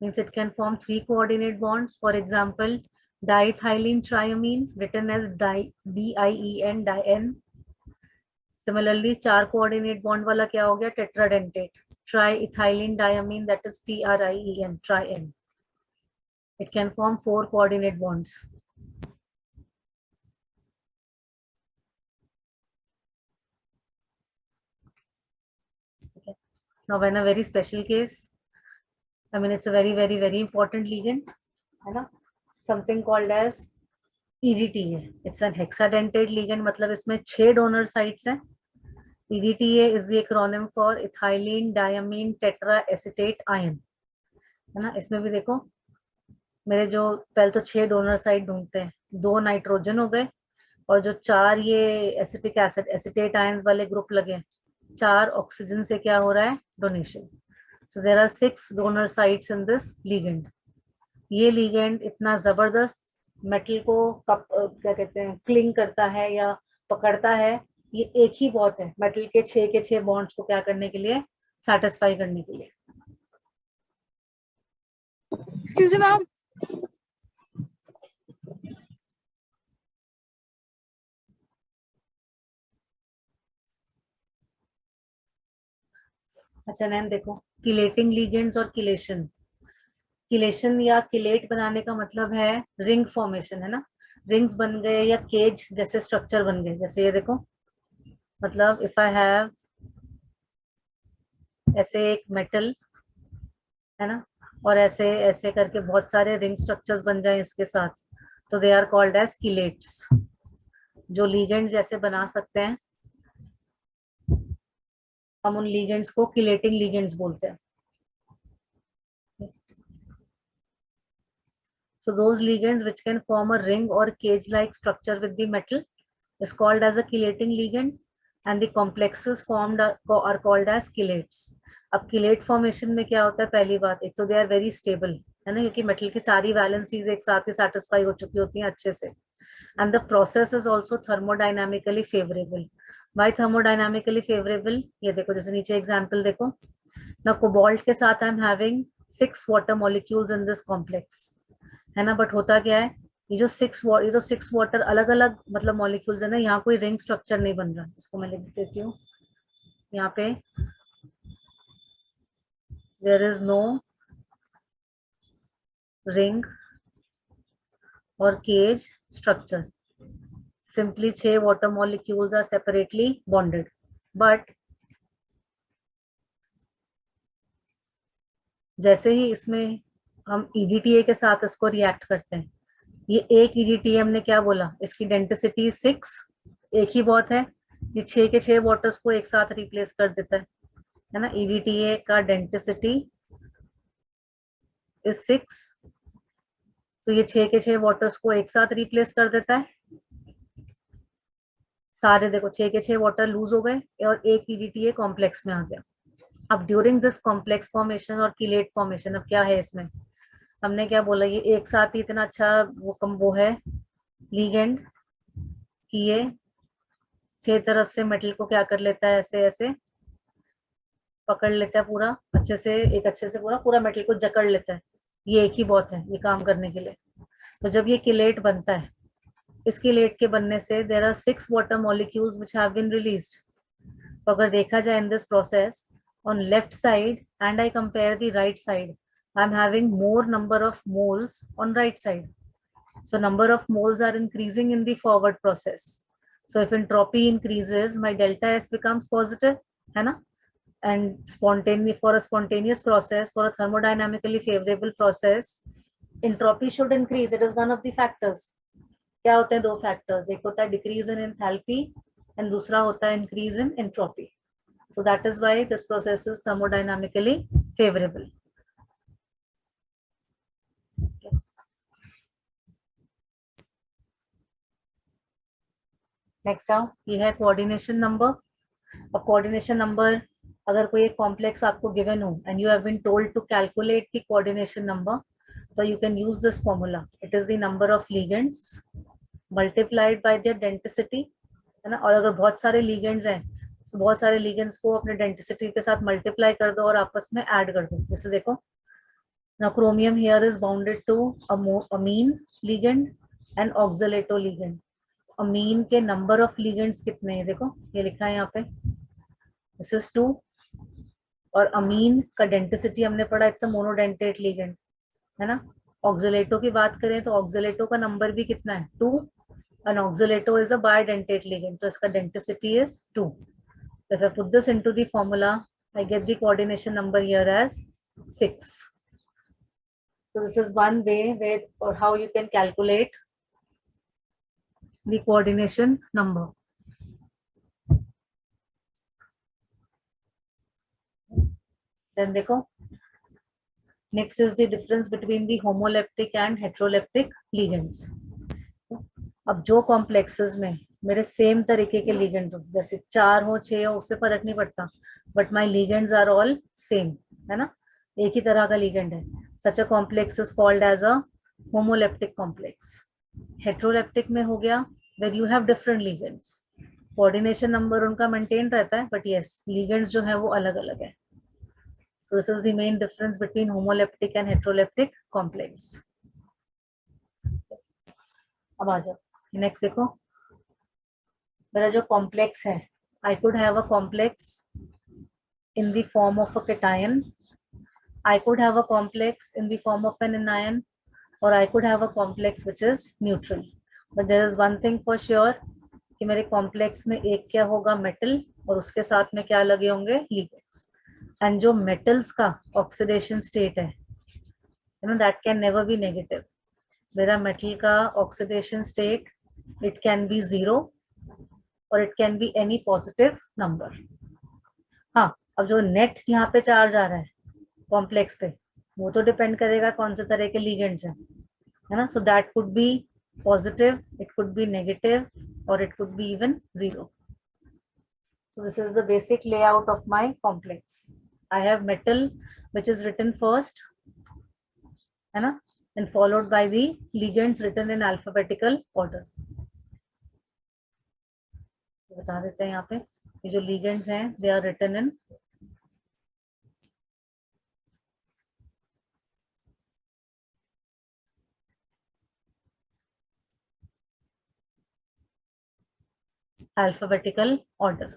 means it can form 3 coordinate bonds. For example, diethylene triamine written as DIEN, DIEN. Similarly 4 coordinate bond वाला क्या हो गया, tetradentate. Triethylene diamine, that is TRIEN, tri-N. It can form 4 coordinate bonds. Okay. Now when a very special case, I mean it's a very very very important ligand, है ना. Something called as EDTA. It's an hexadentate ligand, मतलब इसमें 6 donor sites हैं. EDTA is the acronym for ethylene diamine tetraacetate ion, है ना. इसमें भी देखो मेरे जो पहले तो 6 डोनर साइड ढूंढते हैं, 2 नाइट्रोजन हो गए और जो 4 ये एसिटिक एसिड एसिटेट आयंस वाले ग्रुप लगे, 4 ऑक्सीजन से क्या हो रहा है, donation. So there are 6 donor sites in this ligand. ये लिगेंड इतना जबरदस्त मेटल को क्या कहते हैं, क्लिंग करता है या पकड़ता है. ये एक ही बहुत है मेटल के 6 बॉन्ड्स को क्या करने के लिए, सेटिस्फाई करने के लिए. Excuse me ma'am. अच्छा नैन देखो, किलेटिंग लिगेंड्स और किलेशन. किलेशन या किलेट बनाने का मतलब है रिंग फॉर्मेशन, है ना. रिंग्स बन गए या केज जैसे स्ट्रक्चर बन गए. जैसे ये देखो, मतलब इफ आई हैव ऐसे एक मेटल, है ना, और ऐसे ऐसे करके बहुत सारे रिंग स्ट्रक्चर्स बन जाए इसके साथ, तो they are called as chelates. जो लिगेंड्स जैसे बना सकते हैं हम उन लिगेंड्स को किलेटिंग लिगेंड्स बोलते हैं. So those ligands which can form a ring or cage-like structure with the metal is called as a chelating ligand, and the complexes formed are called as chelates. अब किलेट फॉर्मेशन में क्या होता है, पहली बात, एक तो दे आर वेरी स्टेबल, है ना, क्योंकि मेटल की सारी वैलेंसीज एक साथ ही सेटिस्फाई हो चुकी होती हैं अच्छे से, and the process is also thermodynamically favourable. By thermodynamically favourable, ये देखो जैसे नीचे एग्जाम्पल देखो ना, कोबाल्ट के साथ I am having 6 water molecules in this complex, है ना, बट होता क्या है, ये जो सिक्स वाटर अलग अलग मतलब मॉलिक्यूल्स है ना, यहाँ कोई रिंग स्ट्रक्चर नहीं बन रहा, इसको मैं लिख देती हूँ यहाँ पे, देयर इज नो रिंग और cage structure, simply 6 water molecules are separately bonded, but जैसे ही इसमें हम ईडीटीए के साथ इसको रिएक्ट करते हैं, ये एक ईडीटीए हमने क्या बोला, इसकी डेंसिटी 6, एक ही बहुत है, ये 6 के 6 वाटर्स को एक साथ रिप्लेस कर देता है ना, ईडीटीए का डेंसिटी इज 6, तो ये 6 के 6 वाटर्स को एक साथ रिप्लेस कर देता है, सारे देखो 6 के 6 वाटर लूज हो गए और एक ईडीटीए कॉम्प्लेक्स में आ गया। अब ड्यूरिंग दिस कॉम्प्लेक्स फॉर्मेशन और किलेट फॉर्मेशन, अब क्या है इसमें, हमने क्या बोला, ये एक साथ ही इतना अच्छा वो है लीगेंड कि ये 6 तरफ से मेटल को क्या कर लेता है, ऐसे ऐसे पकड़ लेता है पूरा अच्छे से, एक अच्छे से पूरा पूरा मेटल को जकड़ लेता है, ये एक ही बहुत है ये काम करने के लिए। तो जब ये किलेट बनता है, इस किलेट के बनने से there are 6 water molecules which have been released. तो अगर देखा जाए in this process, on left side and I compare the right side, I'm having more number of moles on right side. So number of moles are increasing in the forward process. So if entropy increases, my delta S becomes positive, है ना? And for a spontaneous process, for a thermodynamically favorable process, entropy should increase. It is one of the factors. क्या होते हैं दो factors, एक होता है decrease in enthalpy and दूसरा होता है increase in entropy. So that is why this process is thermodynamically favorable. Okay. Next now, ये है coordination number. अब coordination number, अगर कोई एक complex आपको given हो and you have been told to calculate the coordination number, so you can use this formula. It is the number of ligands multiplied by their density, है ना, और अगर बहुत सारे ligands हैं, तो बहुत सारे ligands को अपने density के साथ multiply कर दो और आपस में add कर दो, जैसे देखो now chromium here is bounded to amine ligand and oxalato ligand. amine के number of ligands कितने हैं, देखो ये लिखा है यहाँ पे, this is 2, और amine का डेंटिसिटी हमने पढ़ा, इट्स अ मोनोडेंटेट लिगेंड, है ना। ऑक्सलेटो की बात करें तो ऑक्सलेटो का नंबर भी कितना है, 2, and oxalato is a bidentate ligand, तो इसका denticity is 2. If I put this into the formula, I get the coordination number here as 6. So this is one way where or how you can calculate the coordination number. Then देखो, next is the difference between the homoleptic and heteroleptic ligands. अब जो कॉम्प्लेक्सेस में मेरे सेम तरीके के लिगेंड्स हो, जैसे 4 हो 6 हो, उससे फर्क नहीं पड़ता, but my ligands are all same, है ना, एक ही तरह का लिगेंड है, such a complex is called as a homoleptic complex. Heteroleptic में हो गया where you have different ligands, coordination number उनका मेंटेन रहता है, बट यस लिगेंड्स जो है वो अलग अलग है. So this is the main difference between homoleptic and heteroleptic complex. अब आ जाओ नेक्स्ट, देखो मेरा जो कॉम्प्लेक्स है, I could have a complex in the form of a cation, I could have a complex in the form of an anion, or I could have a complex which is neutral. But there is one thing for sure कि मेरे कॉम्प्लेक्स में एक क्या होगा, मेटल, और उसके साथ में क्या लगे होंगे, लिगेंड्स. एंड जो मेटल्स का ऑक्सीडेशन स्टेट है, you know, that can never be negative. मेरा मेटल का oxidation state, it can be 0 और it can be any positive number. हाँ, अब जो नेट यहाँ पे चार्ज आ रहा है कॉम्प्लेक्स पे, वो तो डिपेंड करेगा कौन से तरह के लिगेंड्स हैं, है ना. So that could be positive, it could be negative, और it could be even 0. So this is the basic layout of my complex. I have metal which is written first, है ना, and followed by the ligands written in alphabetical order. बता देते हैं यहाँ पे ये जो ligands हैं they are written in alphabetical order.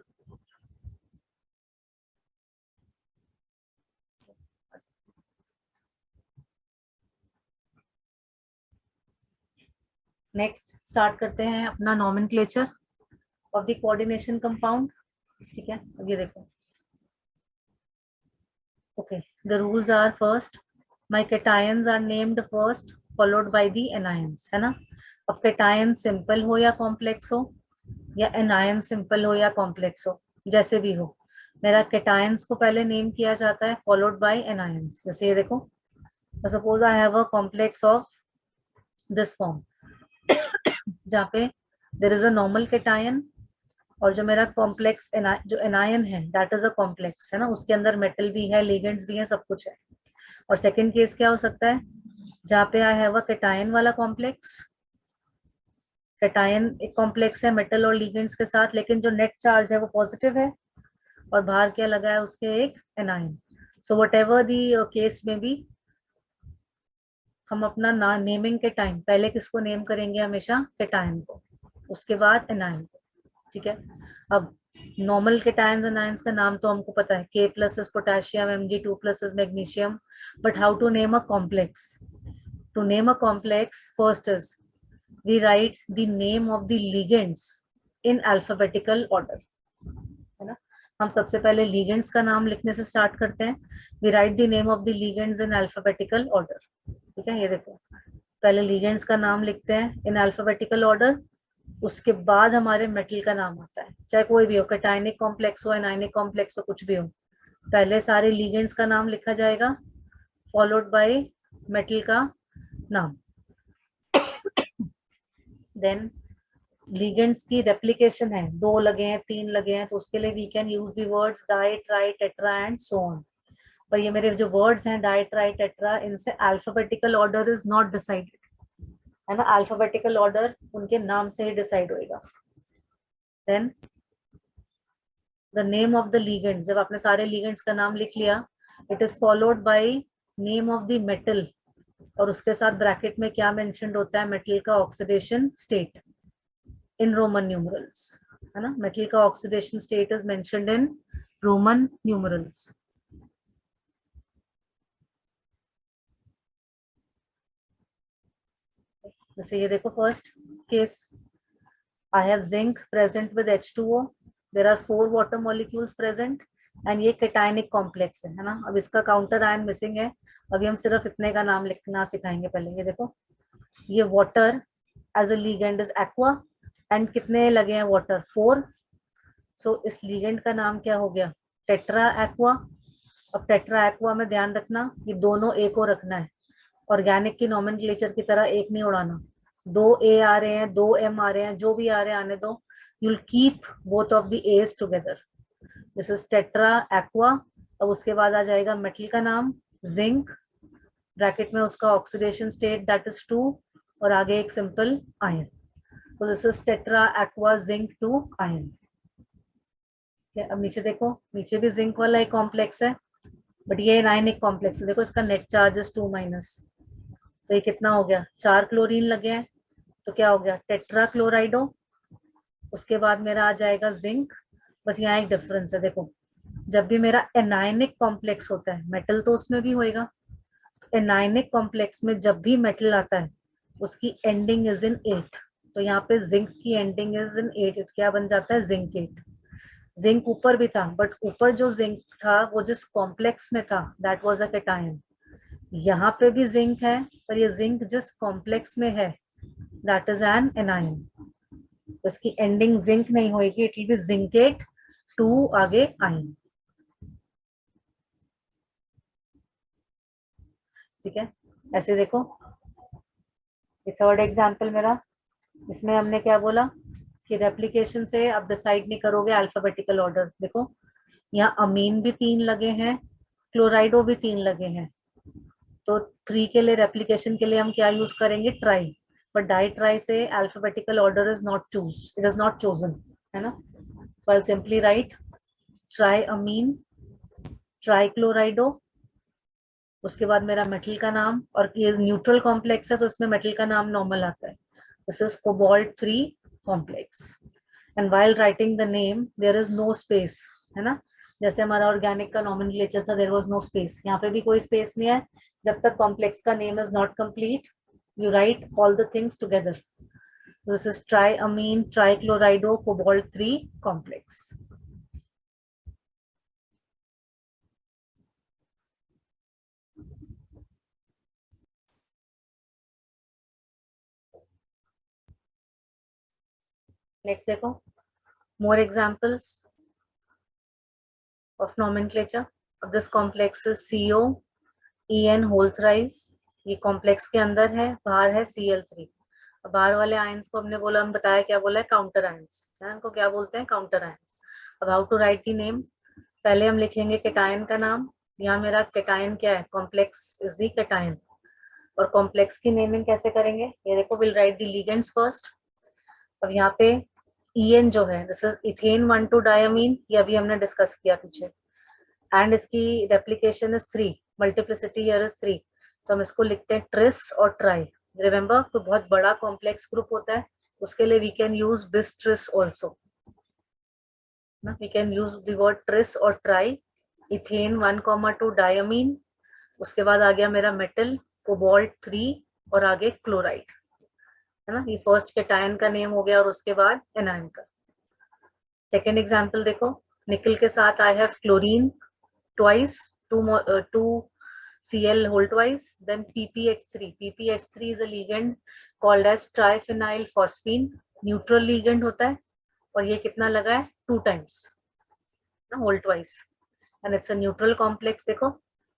Next start करते हैं अपना nomenclature of the coordination compound. ठीक है, अब ये देखो. Okay, the rules are first my cations are named first followed by the anions, है ना. अब कैटायन सिंपल हो या कॉम्प्लेक्स हो, या एनायन सिंपल हो या कॉम्प्लेक्स हो, जैसे भी हो, मेरा कैटायंस को पहले नेम किया जाता है फॉलोड बाय एनायंस. जैसे ये देखो, suppose I have a complex of this form जहाँ पे there is a normal cation और जो मेरा कॉम्प्लेक्स जो एनायन है दैट इज अ कॉम्प्लेक्स, है ना, उसके अंदर मेटल भी है, लिगेंड्स भी है, सब कुछ है. और सेकंड केस क्या हो सकता है, जहाँ पे आई हैव अ कैटायन वाला कॉम्प्लेक्स, कैटायन एक कॉम्प्लेक्स है मेटल और लिगेंड्स के साथ, लेकिन जो नेट चार्ज है वो पॉजिटिव है, और बाहर क्या लगा है उसके एक anion. So what ever the case में भी हम अपना नेमिंग के टाइम पहले किसको नेम करेंगे, हमेशा कैटायन को, उसके बाद एनायन को. ठीक है, अब नॉर्मल कैटायंस एनायंस का नाम तो हमको पता है, K plus is potassium, Mg2 plus is magnesium. But how to name a complex? To name a complex first is we write the name of the ligands in alphabetical order, है ना. हम सबसे पहले ligands का नाम लिखने से स्टार्ट करते हैं. we write the name of the ligands in alphabetical order. ठीक है, ये देखो, पहले ligands का नाम लिखते हैं in alphabetical order, उसके बाद हमारे मेटल का नाम आता है, चाहे कोई भी हो, कैटायनिक कॉम्प्लेक्स हो, एनायनिक कॉम्प्लेक्स हो, कुछ भी हो, पहले सारे लिगेंड्स का नाम लिखा जाएगा फॉलोड बाय मेटल का नाम. देन लिगेंड्स की रेप्लिकेशन है, 2 लगे हैं, 3 लगे हैं, तो उसके लिए we can use the words di, tri, tetra and so on. पर ये मेरे जो वर्ड्स हैं डाई, ट्राई, टेट्रा, इनसे alphabetical order is not decided, है ना. अल्फाबेटिकल ऑर्डर उनके नाम से ही डिसाइड होएगा. Then the name of the ligands, जब आपने सारे लिगेंड्स का नाम लिख लिया, it is followed by name of the metal, और उसके साथ ब्रैकेट में क्या मेंशन्ड होता है, मेटल का oxidation state in Roman numerals, है ना. मेटल का oxidation state is mentioned in Roman numerals. जैसे ये देखो, first case I have zinc present with H2O, there are 4 water molecules present, and ये कैटायनिक कॉम्प्लेक्स है ना. अब इसका काउंटर आयन मिसिंग है, अभी हम सिर्फ इतने का नाम लिखना सिखाएंगे. पहले ये देखो, ये water as a ligand is aqua, and कितने लगे हैं वाटर, 4. सो इस लिगेंड का नाम क्या हो गया, टेट्रा एक्वा. अब टेट्रा एक्वा में ध्यान रखना, ये दोनों ए को रखना है, ऑर्गेनिक की नॉमेनक्लेचर की तरह एक नहीं उड़ाना. 2 ए आ रहे हैं, 2 एम आ रहे हैं, जो भी आ रहे हैं आने दो, you'll keep both of the A's together. This is tetra aqua. अब उसके बाद आ जाएगा मेटल का नाम जिंक, ब्रैकेट में उसका ऑक्सीडेशन स्टेट दैट इज 2, और आगे एक सिंपल आयन. तो this is tetra aqua zinc 2 ion. अब नीचे देखो, नीचे भी जिंक वाला एक कॉम्प्लेक्स है, बट ये एनायनिक कॉम्प्लेक्स है. देखो इसका नेट चार्ज इज 2-, तो ये कितना हो गया, 4 क्लोरीन लगे हैं, तो क्या हो गया, टेट्रा क्लोराइडो. उसके बाद मेरा आ जाएगा जिंक. बस यहाँ एक डिफरेंस है, देखो जब भी मेरा एनायनिक कॉम्प्लेक्स होता है, मेटल तो उसमें भी होएगा, एनायनिक कॉम्प्लेक्स में जब भी मेटल आता है उसकी एंडिंग इज इन 8. तो यहाँ पे जिंक की एंडिंग इज इन 8, तो क्या बन जाता है, जिंक 8. जिंक ऊपर भी था, बट ऊपर जो जिंक था वो जिस कॉम्प्लेक्स में था दैट वाज अ कैटायन. यहाँ पे भी जिंक है, पर ये जिंक जिस कॉम्प्लेक्स में है दैट इज एन एनायन. तो इसकी एंडिंग जिंक नहीं होगी, इट विल बी जिंकेट 2 आगे आयन. ठीक है, ऐसे देखो, ये थर्ड एग्जाम्पल मेरा, इसमें हमने क्या बोला कि रेप्लिकेशन से आप डिसाइड नहीं करोगे अल्फाबेटिकल ऑर्डर. देखो यहाँ अमीन भी 3 लगे हैं, क्लोराइडो भी 3 लगे हैं, तो 3 के लिए रेप्लिकेशन के लिए हम क्या यूज करेंगे, ट्राई, बट डाई ट्राई से alphabetical order is not choose, it is not chosen, है ना. So I simply write tri amine, tri chlorido, उसके बाद मेरा मेटल का नाम, और ये न्यूट्रल कॉम्प्लेक्स है तो इसमें मेटल का नाम नॉर्मल आता है, this is cobalt 3 complex. And while writing the name there is no space, है ना, जैसे हमारा ऑर्गेनिक का नॉमेनक्लेचर था, देयर वाज नो स्पेस, यहाँ पे भी कोई स्पेस नहीं है. जब तक कॉम्प्लेक्स का name is not complete, you write all the things together. This is triamine trichlorido cobalt 3 complex. Next देखो, more examples of nomenclature of this complex is CO En whole thrice. ये कॉम्प्लेक्स के अंदर है, बाहर है Cl3. बाहर वाले आयंस को हमने बोला, हम बताया क्या बोला है, काउंटर आयंस, इनको क्या बोलते हैं, काउंटर आयंस. अब how to write the name, पहले हम लिखेंगे केटायन का नाम. यहाँ मेरा केटायन क्या है, कॉम्प्लेक्स इज दी केटायन. और कॉम्प्लेक्स की नेमिंग कैसे करेंगे, ये देखो, will write the ligands first. अब यहाँ पे En जो है, दिस इज इथेन 1,2 डायमीन, ये अभी हमने डिस्कस किया पीछे, एंड इसकी replication is 3, multiplicity here is 3, तो हम इसको लिखते हैं ट्रिस और ट्राई. रिमेंबर, तो बहुत बड़ा कॉम्प्लेक्स ग्रुप होता है, उसके लिए we can use bis tris also, we can use the word tris और ट्राई. इथेन 1,2 डायमीन, उसके बाद आ गया मेरा मेटल कोबाल्ट 3, और आगे क्लोराइड, है ना. ये फर्स्ट केटायन का नेम हो गया, और उसके बाद एनायन का. सेकेंड एग्जाम्पल देखो, निकल के साथ I have chlorine twice, 2 Cl whole twice, then PPH3. PPH3 is a ligand called as triphenyl phosphine, neutral ligand होता है, और ये कितना लगा है, 2 times, whole twice, and it's a neutral complex. देखो,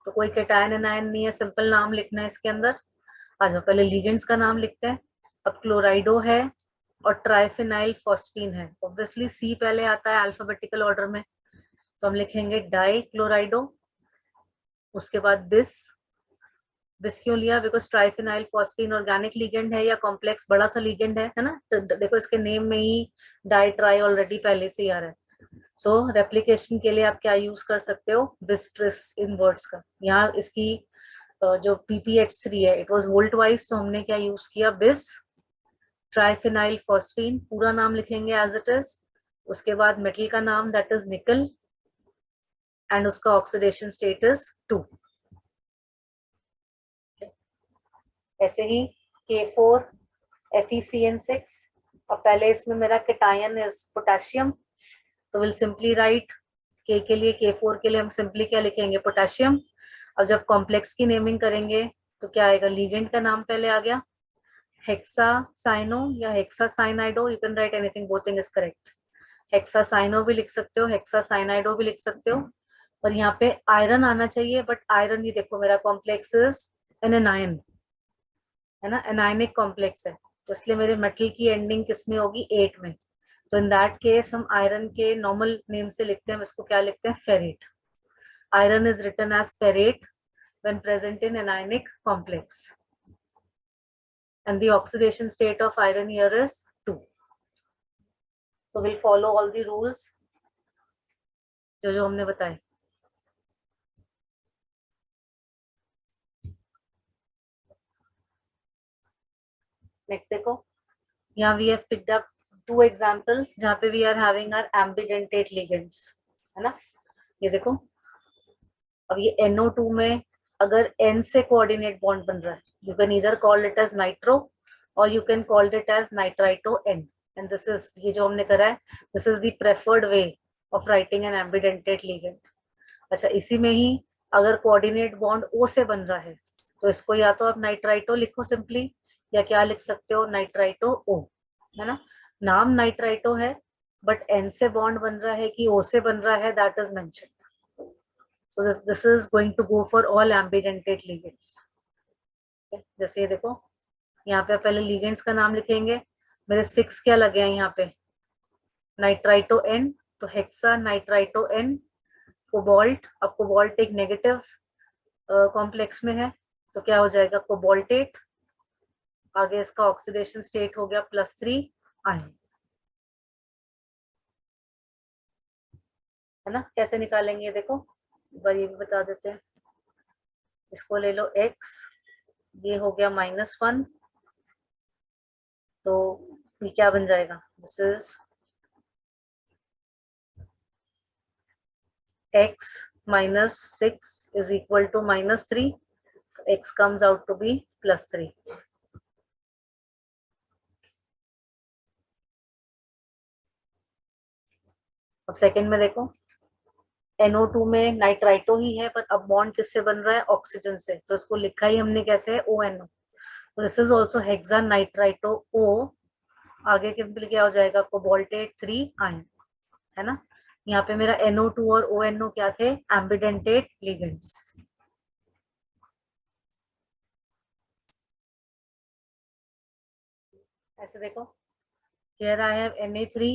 तो कोई केटायन एनायन नहीं है, सिंपल नाम लिखना है इसके अंदर. आ जाओ, पहले लिगेंड्स का नाम लिखते हैं. अब क्लोराइडो है और ट्राइफेनाइल फॉस्फीन है, ऑब्वियसली सी पहले आता है अल्फाबेटिकल ऑर्डर में, तो हम लिखेंगे डाई क्लोराइडो. उसके बाद बिस, बिस क्यों लिया, बिकॉज ट्राइफेनाइल फॉस्फीन ऑर्गेनिक लिगेंड है या कॉम्प्लेक्स बड़ा सा लिगेंड है ना. तो देखो इसके नेम में ही डाई ट्राई ऑलरेडी पहले से ही आ रहा है. सो रेप्लिकेशन के लिए आप क्या यूज कर सकते हो, बिस ट्रिस इन वर्ड्स का. यहाँ इसकी जो PPH3 है, इट वाज होल ट्वाइस, तो हमने क्या यूज किया, बिस ट्राइफेनाइल फॉस्फीन, पूरा नाम लिखेंगे एज इट इज. उसके बाद मेटल का नाम, दैट इज निकल, एंड उसका ऑक्सीडेशन स्टेट इज 2. ऐसे ही K4 FeCN6. और पहले इसमें मेरा केटायन इज पोटेशियम, तो विल सिंपली राइट K के लिए, K4 के लिए हम सिंपली क्या लिखेंगे, पोटेशियम. अब जब कॉम्प्लेक्स की नेमिंग करेंगे तो क्या आएगा, लिगेंड का नाम पहले आ गया, हेक्सासाइनो या hexacyanido, you can write anything, both thing is correct. Hexacyano भी लिख सकते हो, हेक्सासाइनाइडो भी लिख सकते हो. और यहाँ पे आयरन आना चाहिए, बट आयरन, ये देखो मेरा कॉम्प्लेक्स इज एन एनायन, है ना, एनायनिक कॉम्प्लेक्स है, तो इसलिए मेरे मेटल की एंडिंग किस में होगी, 8 में. तो इन दैट केस हम आयरन के नॉर्मल नेम से लिखते हैं, इसको क्या लिखते हैं, ferrate. Iron is written as ferrate when present in anionic complex, and the oxidation state of iron here is 2. So we'll follow all the rules जो हमने बताए. नेक्स्ट देखो, यहाँ we have picked up 2 examples जहाँ पे we are having our ambidentate ligands, है ना. ये देखो, अब ये NO2 में अगर N से कोऑर्डिनेट बॉन्ड बन रहा है, you can either call it as nitro और you can call it as nitrito N, and this is, ये जो हमने करा है, this is the preferred way of writing an ambidentate ligand. अच्छा, इसी में ही अगर कोऑर्डिनेट बॉन्ड O से बन रहा है, तो इसको या तो आप नाइट्राइटो लिखो सिंपली, या क्या लिख सकते हो, नाइट्राइटो O, है ना. नाम नाइट्राइटो है, बट N से बॉन्ड बन रहा है कि O से बन रहा है, that is mentioned. So this is going to go for all ambidentate ligands. जैसे ये देखो, यहाँ पे पहले ligands का नाम लिखेंगे, मेरे 6 क्या लगे हैं यहाँ पे, नाइट्राइटो N, तो हेक्सा नाइट्राइटो N, कोबाल्ट, अब कोबाल्ट एक नेगेटिव कॉम्प्लेक्स में है तो क्या हो जाएगा, कोबाल्टेट, आगे इसका ऑक्सीडेशन स्टेट हो गया +3 आयन, है ना। कैसे निकालेंगे देखो, एक बार ये भी बता देते हैं। इसको ले लो x, ये हो गया -1, तो ये क्या बन जाएगा, this is x -6 is equal to -3, x comes out to be +3। अब सेकंड में देखो, NO2 में नाइट्राइटो ही है, पर अब बॉन्ड किससे बन रहा है, ऑक्सीजन से, तो इसको लिखा ही हमने कैसे है, ONO। तो this is also hexa nitrito O, आगे के क्या हो जाएगा, कोबाल्टेट 3 आयन, है ना। यहाँ पे मेरा NO2 और ONO क्या थे, एम्बिडेंटेट लिगेंड्स। ऐसे देखो, here I have Na3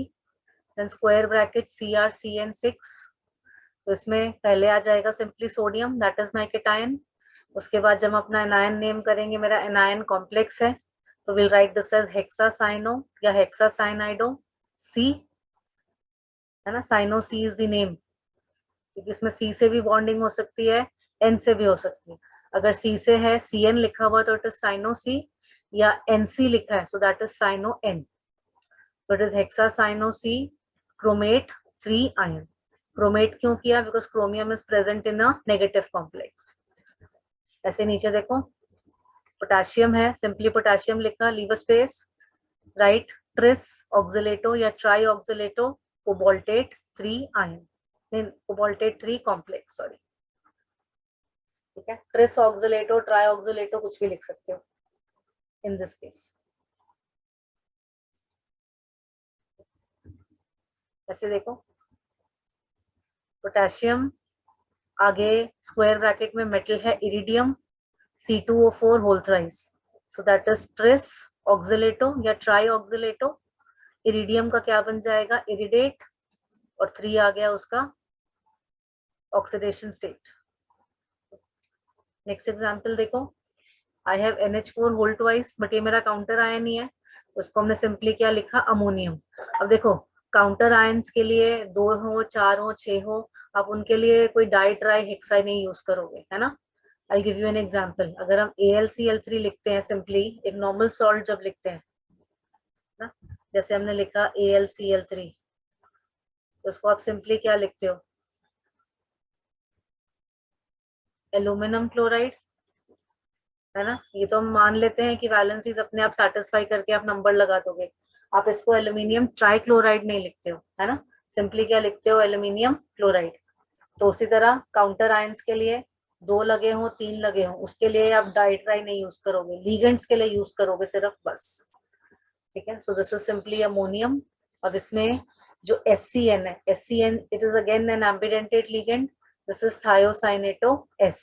then square bracket CrCN6, तो इसमें पहले आ जाएगा simply sodium, that is my cation. उसके बाद जब अपना एनायन नेम करेंगे, मेरा एनायन कॉम्प्लेक्स है, तो will write this as hexacyano या हेक्सासाइनाइडो C, है ना। Cyano C is the name, क्योंकि इसमें C से भी बॉन्डिंग हो सकती है, N से भी हो सकती है। अगर C से है, CN लिखा हुआ तो इट इज साइनो C, या NC लिखा है so that is cyano N, तो it is hexacyano C chromate 3 ion. Chromate क्यों किया, because chromium is present in a negative complex. ऐसे नीचे देखो, पोटेशियम है, सिंपली पोटेशियम लिखा, leave space, write tris oxalato या tri oxalato cobaltate 3 ion, cobaltate 3 complex, sorry, ठीक है। ट्रिस ऑक्सिलेटो, ट्राई ऑक्सिलेटो कुछ भी लिख सकते हो इन दिस केस। ऐसे देखो, पोटेशियम, आगे स्क्वायर ब्रैकेट में मेटल है iridium, C2O4 whole thrice, so that is tris oxalato या ट्राई ऑक्सिलेटो। इरिडियम का क्या बन जाएगा, इरिडेट, और 3 आ गया उसका ऑक्सीडेशन स्टेट। नेक्स्ट एग्जांपल देखो, I have NH4 whole twice, but ये मेरा काउंटर आयन ही है, उसको हमने सिंपली क्या लिखा, अमोनियम। अब देखो, काउंटर आयंस के लिए 2 हो, 4 हो, 6 हो, आप उनके लिए कोई डाई ट्राई हेक्साई नहीं यूज करोगे, है ना। I give you an example, अगर हम AlCl3 लिखते हैं सिंपली, एक नॉर्मल सॉल्ट जब लिखते हैं ना, जैसे हमने लिखा AlCl3, तो उसको आप सिंपली क्या लिखते हो, एल्यूमिनियम क्लोराइड, है ना। ये तो हम मान लेते हैं कि वैलेंसीज अपने आप सेटिस्फाई करके आप नंबर लगा दोगे, आप इसको एल्यूमिनियम ट्राइक्लोराइड नहीं लिखते हो, है ना, सिंपली क्या लिखते हो, एल्यूमिनियम क्लोराइड। तो उसी तरह काउंटर आयंस के लिए 2 लगे हो, 3 लगे हो, उसके लिए आप डाइट्राई नहीं यूज करोगे, लिगेंड्स के लिए यूज करोगे सिर्फ, बस, ठीक है। So this is simply ammonium. अब इसमें जो SCN है, SCN it is again an ambidentate ligand, this is thiocyanato S।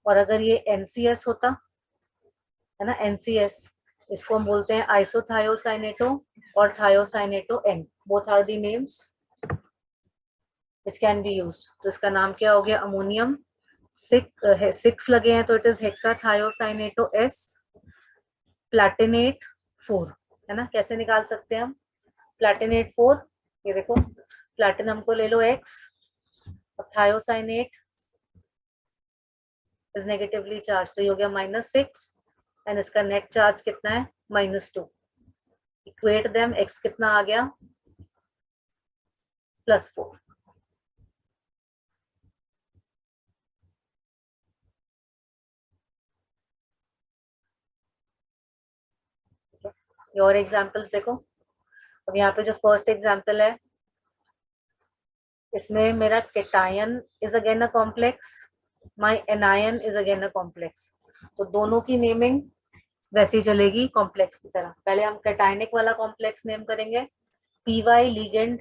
और अगर ये NCS होता, है ना, NCS, इसको हम बोलते हैं आइसोथायोसाइनेटो और thiocyanato N, both are the names which can be used. तो इसका नाम क्या हो गया, अमोनियम। 6 लगे हैं तो इट इज हेक्साथायोसाइनेटो S प्लैटिनेट 4, है ना। कैसे निकाल सकते हैं हम प्लैटिनेट 4, ये देखो, प्लैटिनम को ले लो X, और थायोसाइनेट इज नेगेटिवली चार्ज, तो ये हो गया -6, एंड इसका नेट चार्ज कितना है, -2। इक्वेट देम, X कितना आ गया, +4। ये और एग्जांपल्स देखो, अब यहाँ पे जो फर्स्ट एग्जांपल है, इसमें मेरा cation is again a complex, my anion is again a complex, तो दोनों की नेमिंग वैसी चलेगी कॉम्प्लेक्स की तरह। पहले हम कैटायनिक वाला कॉम्प्लेक्स नेम करेंगे, PY ligand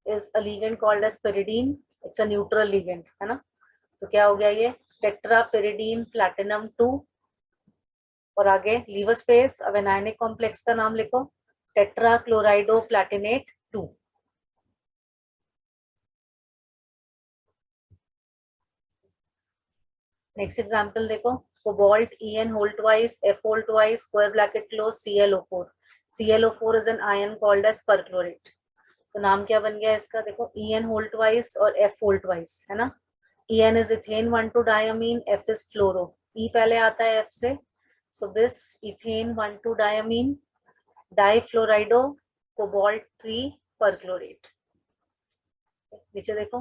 is a ligand called as pyridine, it's a neutral ligand, है ना। तो क्या हो गया ये, टेट्रा pyridine platinum 2, और आगे लीवर स्पेस, अब एनायनिक कॉम्प्लेक्स का नाम लिखो, tetra chlorido platinate 2। Next example देखो, cobalt En whole twice, F whole twice, square bracket close, ClO4. ClO4 is an ion called as perchlorate. तो नाम क्या बन गया इसका, देखो En होल ट्वाइस और F होल ट्वाइस, है ना. En is ethane 1,2-diamine, F is fluoro. E पहले आता है F से, so this ethane 1,2-diamine difluorido cobalt 3 perchlorate. नीचे देखो,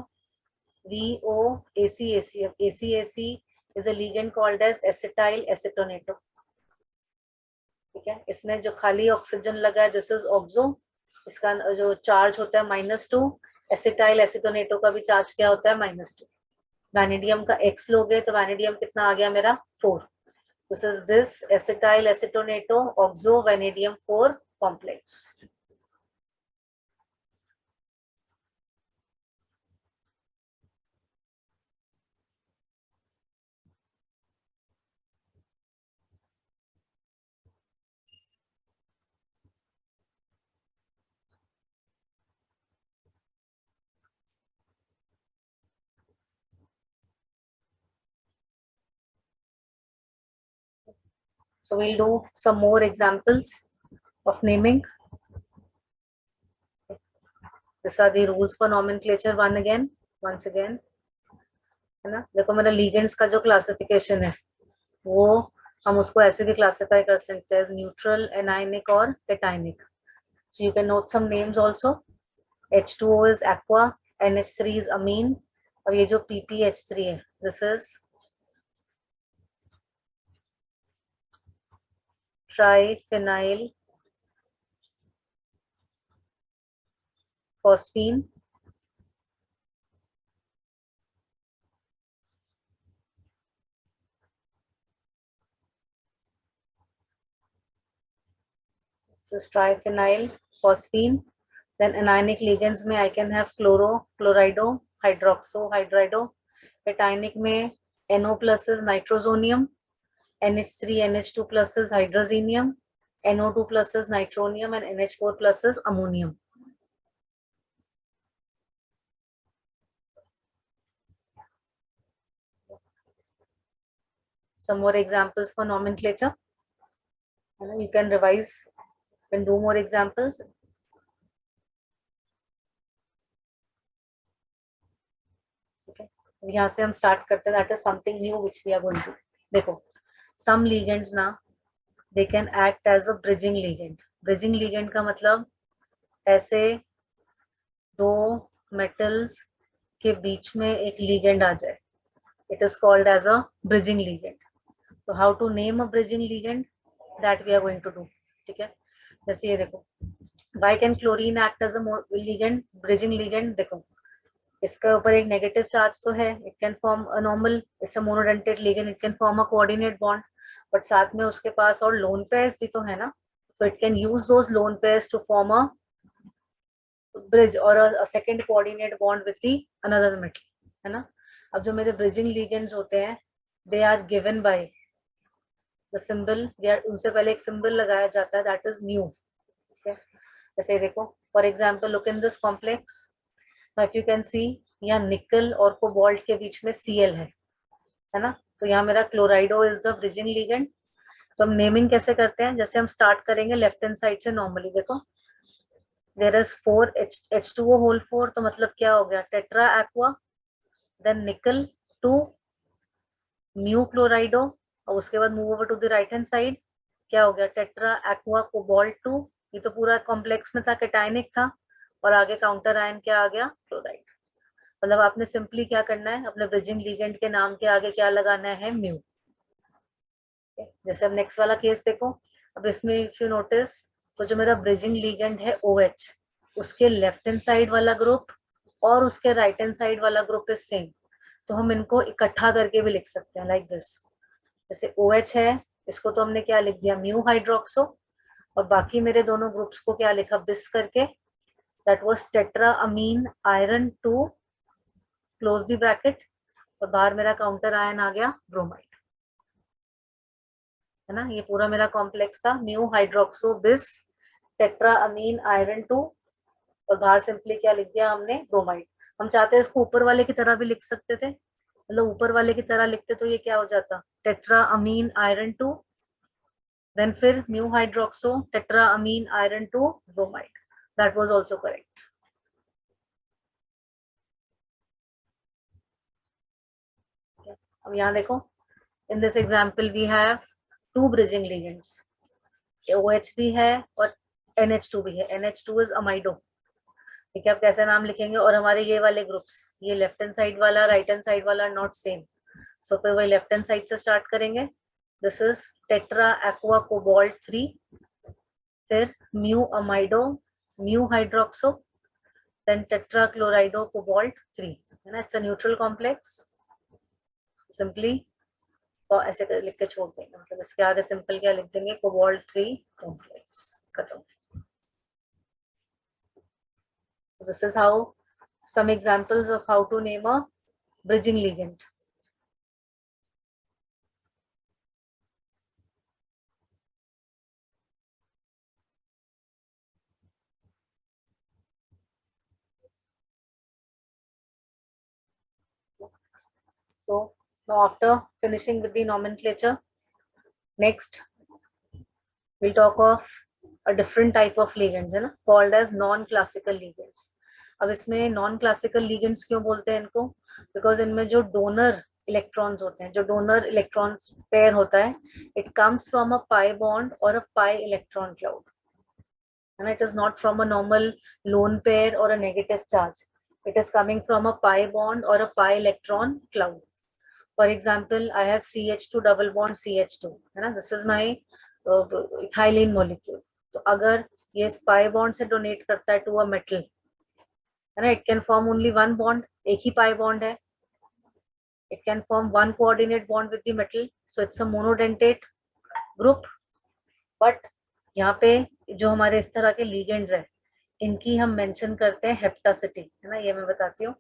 VOACAC. ACAC is a ligand called as acetyl acetonato. ठीक है, इसमें जो खाली ऑक्सीजन लगा है दिस इज ऑक्सो, इसका जो चार्ज होता है -2. एसिटाइल एसिटोनेटो का भी चार्ज क्या होता है -2. वैनेडियम का X लोगे तो वैनेडियम कितना आ गया मेरा 4. This is this acetyl acetonato oxo vanadium 4 complex. So we'll do some more examples of naming. These are the rules for nomenclature once again, है ना. देखो मेरा ligands का जो क्लासिफिकेशन है वो हम उसको ऐसे भी क्लासिफाई कर सकते हैं, न्यूट्रल, एनाइनिक और cationic. So you can note some names also. H2O is aqua, NH3 is amine, और ये जो PPH3 है this is triphenyl phosphine. So triphenyl phosphine. Then anionic ligands में I can have chloro, chlorido, hydroxo, hydrido. Cationic में NO plus is nitrosonium, NH3, NH2 plus is hydrazinium, NO2 plus is nitronium, and NH4 plus is ammonium. Some more examples for nomenclature. You can revise, you can do more examples. Okay. यहाँ से हम start करते हैं. That is something new which we are going to. देखो, some ligands ना, they can act as a bridging ligand. Bridging ligand का मतलब ऐसे दो metals के बीच में एक ligand आ जाए. It is called as a bridging ligand. So how to name a bridging ligand? That we are going to do. ठीक है, जैसे ये देखो, why can chlorine act as a ligand, bridging ligand? देखो इसके ऊपर एक नेगेटिव चार्ज तो है, it can form a normal, it's a monodentate ligand, it can form a coordinate bond, but साथ में उसके पास और lone pairs भी तो है ना, so it can use those lone pairs to form a bridge or a second coordinate bond with the another metal, है ना. अब जो मेरे bridging ligands होते हैं they are given by the symbol, उनसे पहले एक symbol लगाया जाता है, that is mu. okay? जैसे देखो, for example look in this complex. Now if you can see, यहाँ निकल और कोबाल्ट के बीच में Cl है ना. तो यहाँ मेरा क्लोराइडो इज द ब्रिजिंग लिगेंड. तो हम नेमिंग कैसे करते हैं, जैसे हम स्टार्ट करेंगे लेफ्ट हैंड साइड से नॉर्मली. देखो देयर इज 4 H2O होल 4, तो मतलब क्या हो गया, टेट्रा एक्वा, देन निकल 2 म्यू क्लोराइडो, और उसके बाद move over to the right hand side, क्या हो गया, टेट्रा एक्वा कोबाल्ट 2. ये तो पूरा कॉम्प्लेक्स में था, कैटाइनिक था, और आगे काउंटर आयन क्या आ गया, क्लोराइड. मतलब आपने सिंपली क्या करना है, अपने ब्रिजिंग लिगेंड के नाम के आगे क्या लगाना है, म्यू. जैसे अब नेक्स्ट वाला केस देखो, अब इसमें इफ यू नोटिस, तो जो मेरा ब्रिजिंग लिगेंड है OH, उसके लेफ्ट हैंड साइड वाला ग्रुप और उसके राइट हैंड साइड वाला ग्रुप इज सेम. तो हम इनको इकट्ठा करके भी लिख सकते हैं लाइक दिस. जैसे OH है, इसको तो हमने क्या लिख दिया, म्यू हाइड्रोक्सो, और बाकी मेरे दोनों ग्रुप्स को क्या लिखा, बिस करके, that was tetra amine iron 2 close the bracket, और बाहर मेरा काउंटर आयन आ गया ब्रोमाइड, है ना. ये पूरा मेरा कॉम्प्लेक्स था, म्यू हाइड्रोक्सो बिस टेट्रा अमीन आयरन 2, और बाहर सिंपली क्या लिख दिया हमने, ब्रोमाइड. हम चाहते हैं इसको ऊपर वाले की तरह भी लिख सकते थे, मतलब ऊपर वाले की तरह लिखते तो ये क्या हो जाता, टेट्रा अमीन आयरन 2, देन फिर mu hydroxo tetra amine iron 2 bromide, that was also correct. अब यहाँ देखो, in this example we have two bridging ligands, OH भी है और NH2 भी है, NH2 इज अमाइडो, ठीक है। आप कैसे नाम लिखेंगे, और हमारे ये वाले ग्रुप्स, ये लेफ्ट हैंड साइड वाला राइट हैंड साइड वाला नॉट सेम, सो फिर वही लेफ्ट हैंड साइड से स्टार्ट करेंगे। This is tetra aqua cobalt 3, फिर mu amido mu hydroxo, then tetra chlorido cobalt 3, है ना, it's a neutral complex. Simply और ऐसे कर लिख के छोड़ देंगे, मतलब इसके आगे सिंपल क्या लिख देंगे, कोबाल्ट 3 कॉम्प्लेक्स, खत्म। This is how some examples of how to name a bridging ligand. So now after finishing with the nomenclature, next we'll talk of a different type of ligands, है ना, called as non-classical ligands. अब इसमें नॉन क्लासिकल लिगेंड्स क्यों बोलते हैं इनको, बिकॉज इनमें जो डोनर इलेक्ट्रॉन्स होते हैं, जो डोनर इलेक्ट्रॉन्स पेयर होता है, it comes from a pi bond और a pi electron cloud, and it is not from a normal lone pair or a negative charge. It is coming from a pi bond or a pi electron cloud. For example, I have CH2 double bond CH2, है ना, this is my ethylene molecule. तो अगर ये इस pi bond से donate करता है to a metal, है ना, it can form only one bond, एक ही pi bond है, it can form one coordinate bond with the metal, so it's a monodentate group. But यहाँ पे जो हमारे इस तरह के लिगेंड्स है, इनकी हम मेंशन करते हैं हेप्टासिटी, है ना, ये मैं बताती हूँ।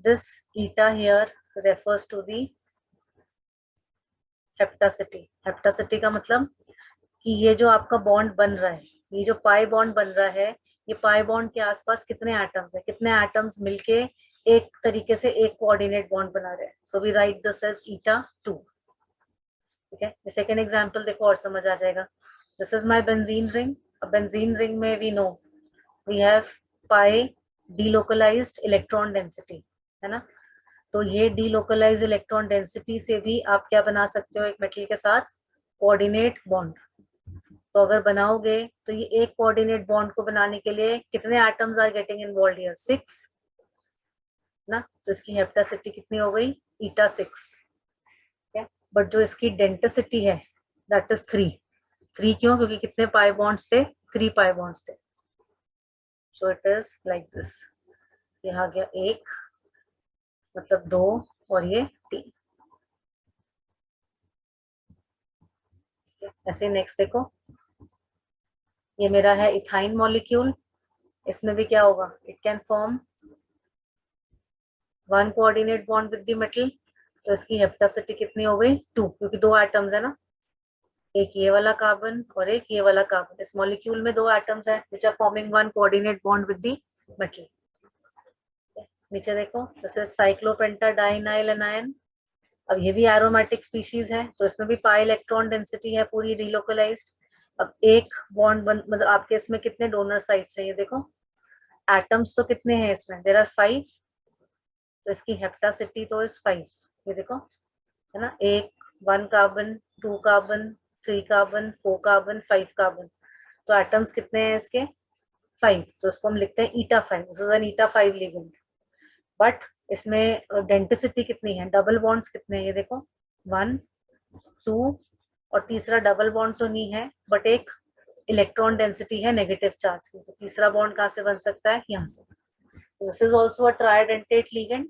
This eta here refers to the hapticity. Hapticity का मतलब कि ये जो आपका बॉन्ड बन रहा है, ये जो पाई बॉन्ड बन रहा है, ये पाई बॉन्ड के आसपास कितने एटम्स है, कितने एटम्स मिलके एक तरीके से एक कोऑर्डिनेट बॉन्ड बना रहे हैं, so we write this as eta 2, ठीक है। सेकेंड एग्जाम्पल देखो और समझ आ जाएगा। This is my benzene ring, benzene ring में we know we have pi delocalised electron density, है ना, तो ये डीलोकलाइज्ड इलेक्ट्रॉन डेंसिटी से भी आप क्या बना सकते हो, एक मेटल के साथ कोऑर्डिनेट बॉन्ड। तो अगर बनाओगे तो ये एक कोऑर्डिनेट बॉन्ड को बनाने के लिए कितने atoms are getting involved here, 6 ना, तो इसकी हेप्टासिटी कितनी हो गई, ईटा 6, बट जो इसकी डेंसिटी है दैट इज 3 क्यों, क्योंकि कितने पाई बॉन्ड्स थे, 3 पाई बॉन्ड्स थे, सो इट इज लाइक दिस, यहाँ गया 1 मतलब 2 और ये 3, ऐसे। नेक्स्ट देखो, ये मेरा है इथाइन मॉलिक्यूल, इसमें भी क्या होगा, it can form one coordinate bond with the metal, तो इसकी हेप्टासिटी कितनी हो गई 2, क्योंकि 2 एटम्स है ना, एक ये वाला कार्बन और एक ये वाला कार्बन, इस मॉलिक्यूल में 2 एटम्स है which are forming one coordinate bond with the metal. नीचे देखो, दिस इज साइक्लोपेंटाडाइनाइल एनायन, अब ये भी एरोमेटिक स्पीशीज है, तो इसमें भी पाई इलेक्ट्रॉन डेंसिटी है पूरी डीलोकलाइज्ड। अब एक बॉन्ड मतलब आपके इसमें कितने डोनर साइट्स है, ये देखो, एटम्स तो कितने हैं इसमें, देयर आर 5, तो इसकी हेप्टासिटी तो इज 5, ये देखो, है ना, 1 carbon 2 carbon 3 carbon 4 carbon 5 carbon, तो एटम्स कितने हैं इसके 5, तो इसको हम लिखते हैं ईटा 5, this is an eta 5 ligand. But इसमें डेंसिटी कितनी है, डबल बॉन्ड्स कितने हैं, ये देखो 1 2, और तीसरा डबल बॉन्ड तो नहीं है, बट एक इलेक्ट्रॉन डेंसिटी है नेगेटिव चार्ज की, तो तीसरा बॉन्ड कहाँ से बन सकता है, यहाँ से। This is also a tridentate ligand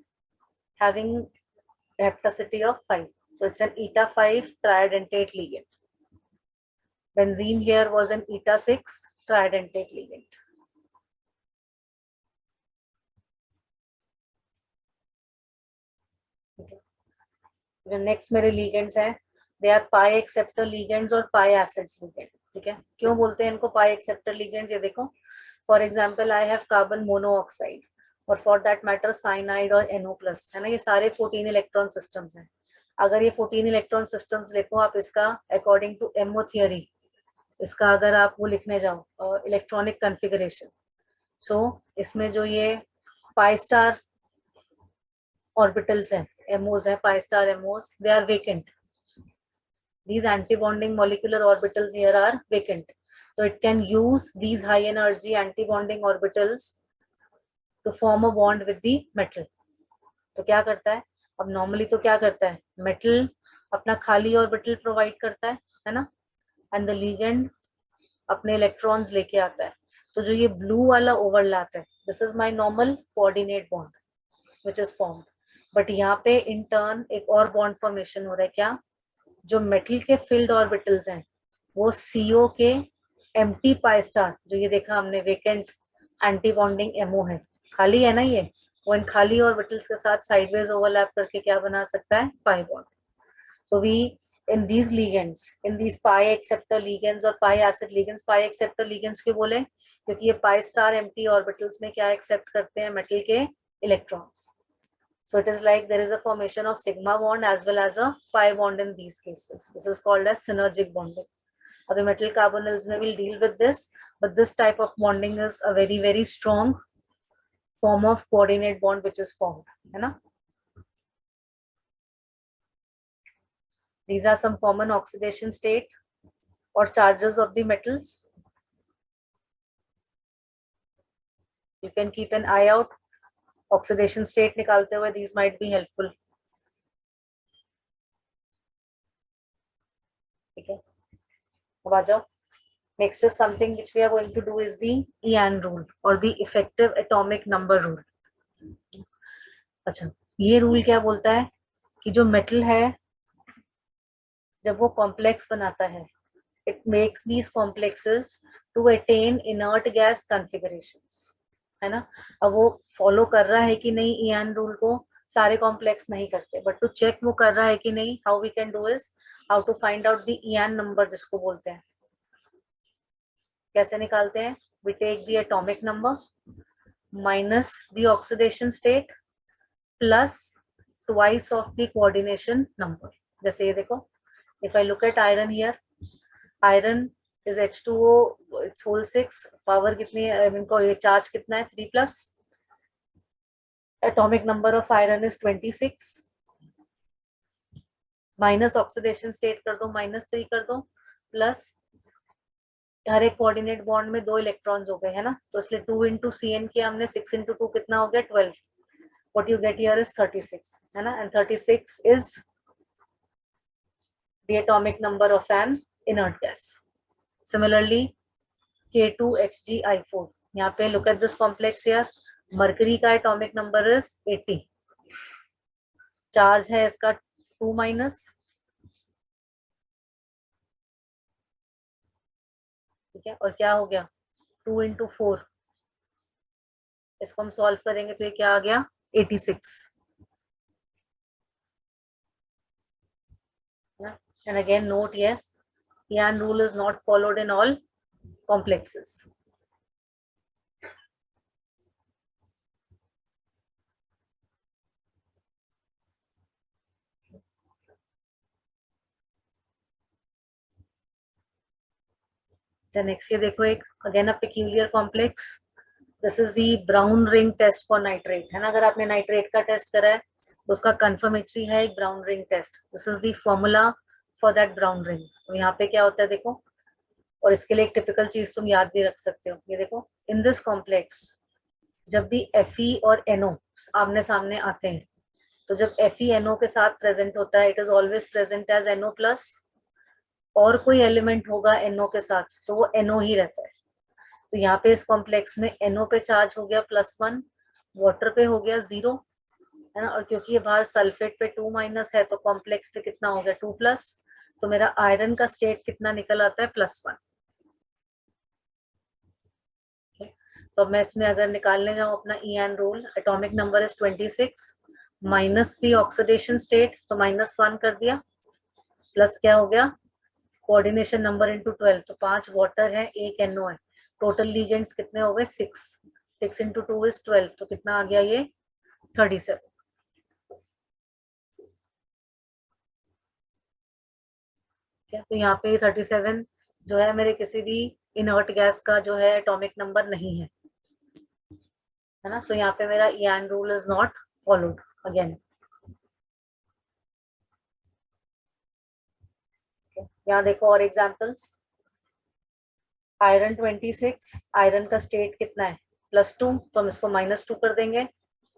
having heptacity of 5, so it's an eta 5 tridentate ligand. Benzene here was an eta 6 tridentate ligand. जो नेक्स्ट मेरे लिगेंड्स हैं, they are pi acceptor ligands और पाई एसिड्स लिगेंड, ठीक है। क्यों बोलते हैं इनको पाई एक्सेप्टर लिगेंड्स, ये देखो, for example I have carbon monoxide, और फॉर दैट मैटर साइनाइड और NO+, है ना, ये सारे 14 इलेक्ट्रॉन सिस्टम्स हैं। अगर ये 14 इलेक्ट्रॉन सिस्टम्स देखो आप, इसका अकॉर्डिंग टू MO थियरी, इसका अगर आप वो लिखने जाओ इलेक्ट्रॉनिक कॉन्फ़िगरेशन, सो इसमें जो ये पाई स्टार ऑर्बिटल्स हैं, MOs हैं, pi star MOs, they are vacant. These antibonding molecular orbitals here are vacant. So it can use these high energy antibonding orbitals to form a bond with the metal. तो क्या करता है, अब नॉर्मली तो क्या करता है, मेटल अपना खाली ऑर्बिटल प्रोवाइड करता है ना, एंड द लिगेंड अपने इलेक्ट्रॉन्स लेके आता है. तो जो ये ब्लू वाला ओवरलैप है, this is my normal coordinate bond which is formed. But यहाँ पे इन टर्न एक और बॉन्ड फॉर्मेशन हो रहा है. क्या, जो मेटल के फील्ड ऑर्बिटल्स हैं वो CO के एम्प्टी पाई स्टार, जो ये देखा हमने वेकेंट एंटी बॉन्डिंग MO है, खाली है ना ये, वो इन खाली ऑर्बिटल्स के साथ साइडवेज ओवरलैप करके क्या बना सकता है, pi bond. So we in these ligands, in these pi acceptor ligands और pi acid ligands, pi acceptor ligands क्यों बोले, क्योंकि ये पाई स्टार एम्प्टी ऑर्बिटल्स में क्या एक्सेप्ट करते हैं, मेटल के electrons. So it is like there is a formation of sigma bond as well as a pi bond in these cases. This is called as synergic bonding. Other metal carbonyls may will deal with this, but this type of bonding is a very, very strong form of coordinate bond which is formed. है ना? These are some common oxidation state or charges of the metals. You can keep an eye out. Oxidation state निकालते हुए, these might be helpful. ठीक है, अब आ जाओ. Next is something which we are going to do is the EAN rule or the effective atomic number rule. अच्छा, ये रूल क्या बोलता है कि जो मेटल है जब वो कॉम्प्लेक्स बनाता है, it makes these complexes to attain inert gas configurations, है ना. अब वो फॉलो कर रहा है कि नहीं EAN रूल को, सारे कॉम्प्लेक्स नहीं करते, बट टू चेक वो कर रहा है कि नहीं, how we can do is how to find out the EAN number, जिसको बोलते हैं. कैसे निकालते हैं, we take the atomic number minus the oxidation state plus twice of the coordination number. जैसे ये देखो, if I look at iron here, iron is H2O, it's whole 6, power कितनी है, इनको ये चार्ज कितना है, 3+, atomic number of iron is 26, minus oxidation state कर दो, -3 कर दो, प्लस हर एक कोऑर्डिनेट बॉन्ड में 2 इलेक्ट्रॉन्स हो गए, है ना. तो इसलिए 2 into CN किया हमने, 6 into 2 कितना हो गया, 12. What you get here is 36, है ना, and 36 is the atomic number of an inert gas. Similarly, K2HgI4, यहाँ पे look at this complex here, mercury का एटॉमिक नंबर इज 80, चार्ज है इसका 2-, ठीक है, और क्या हो गया, 2 into 4, इसको हम सॉल्व करेंगे तो ये क्या आ गया, 86. And again note, yes, EAN rule is not followed in all complexes. Next ये देखो, एक again a peculiar complex, this is the brown ring test for nitrate, है ना. अगर आपने नाइट्रेट का टेस्ट करा है तो उसका कंफर्मेटरी है एक brown ring test. This is the formula for that brown ring. तो यहाँ पे क्या होता है देखो, और इसके लिए एक टिपिकल चीज तुम याद भी रख सकते हो, ये देखो, इन दिस कॉम्प्लेक्स जब भी Fe और NO आमने सामने आते हैं, तो जब Fe NO के साथ प्रेजेंट होता है, it is always present as NO+, और कोई एलिमेंट होगा NO के साथ तो वो NO ही रहता है. तो यहाँ पे इस कॉम्प्लेक्स में NO पे चार्ज हो गया +1, वाटर पे हो गया 0, है ना. और क्योंकि ये बाहर सल्फेट पे 2- है तो कॉम्प्लेक्स पे कितना हो गया, 2+, तो मेरा आयरन का स्टेट कितना निकल आता है, +1. तो मैं इसमें अगर निकालने जाऊँ अपना EAN rule, atomic number is 26 minus the oxidation state, तो -1 कर दिया, प्लस क्या हो गया, कोऑर्डिनेशन नंबर इंटू 12, तो 5 वाटर है, 1 NO है, टोटल लीगेंड्स कितने हो गए, 6. 6 into 2 is 12, तो कितना आ गया ये 37। तो यहाँ पे 37 जो है मेरे किसी भी इनर्ट गैस का जो है एटॉमिक नंबर नहीं है ना। सो यहाँ पे मेरा Ian rule is not followed again. यहाँ देखो और एग्जांपल्स। आयरन 26, आयरन का स्टेट कितना है +2, तो हम इसको -2 कर देंगे।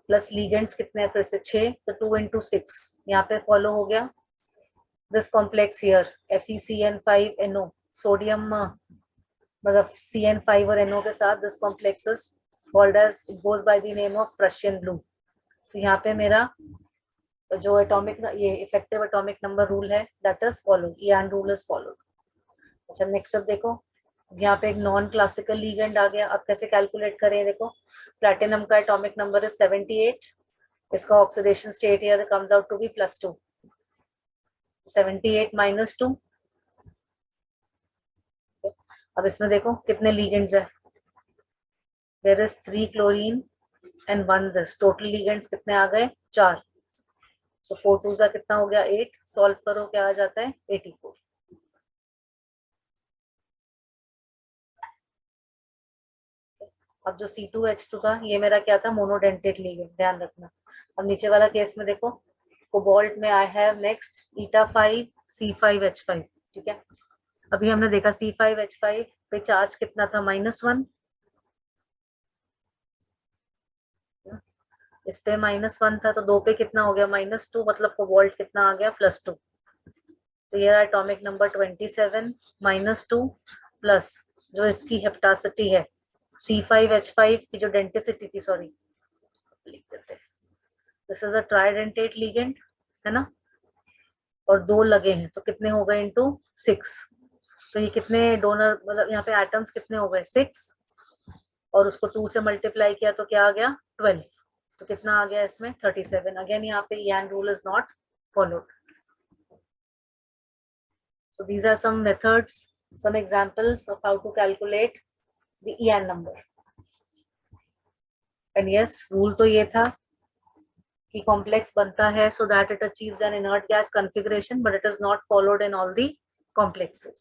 प्लस लीगेंड्स कितने हैं फिर से 6, तो 2 into 6 यहाँ पे फॉलो हो गया। This complex here FeCN5NO, sodium मतलब CN5 और NO के साथ this complex is called as, it goes by the name of Prussian blue. तो यहाँ पे मेरा जो एटॉमिक ये इफेक्टिव एटॉमिक नंबर रूल है that is followed, EAN rule is followed. अच्छा नेक्स्ट अब देखो, यहाँ पे एक नॉन क्लासिकल लीगेंड आ गया। अब कैसे कैलकुलेट करें, देखो प्लैटिनम का एटॉमिक नंबर इज 78, इसका oxidation state here comes out to be +2, 78 - 2। अब इसमें देखो कितने लीगेंड्स है, there is 3 chlorine and 1 this, total ligands कितने आ गए 4, तो 4 2 सा कितना हो गया 8, सॉल्व करो क्या आ जाता है 84। अब जो C2H2 था ये मेरा क्या था, मोनोडेंटेट लीगेंड, ध्यान रखना। अब नीचे वाला केस में देखो, कोबाल्ट में I have next eta5 C5H5, ठीक है। अभी हमने देखा C5H5 पे चार्ज कितना था -1, इस पे -1 था, तो 2 पे कितना हो गया -2, मतलब कोबाल्ट कितना आ गया +2। तो ये एटॉमिक नंबर 27 -2 प्लस जो इसकी हेप्टासिटी है C5H5 की जो डेंटिसिटी थी, सॉरी लिख देते हैं, this is a tridentate ligand है ना, और 2 लगे हैं तो कितने हो गए into 6, तो ये कितने डोनर मतलब यहाँ पे एटम्स कितने हो गए 6, और उसको 2 से मल्टीप्लाई किया तो क्या आ गया 12, तो कितना आ गया इसमें 37। अगेन यहाँ पे Ian rule is not followed. So these are some methods, some examples of how to calculate the EN number. And yes, rule तो ये था कि complex बनता है so that it achieves an inert gas configuration, but it is not followed in all the complexes.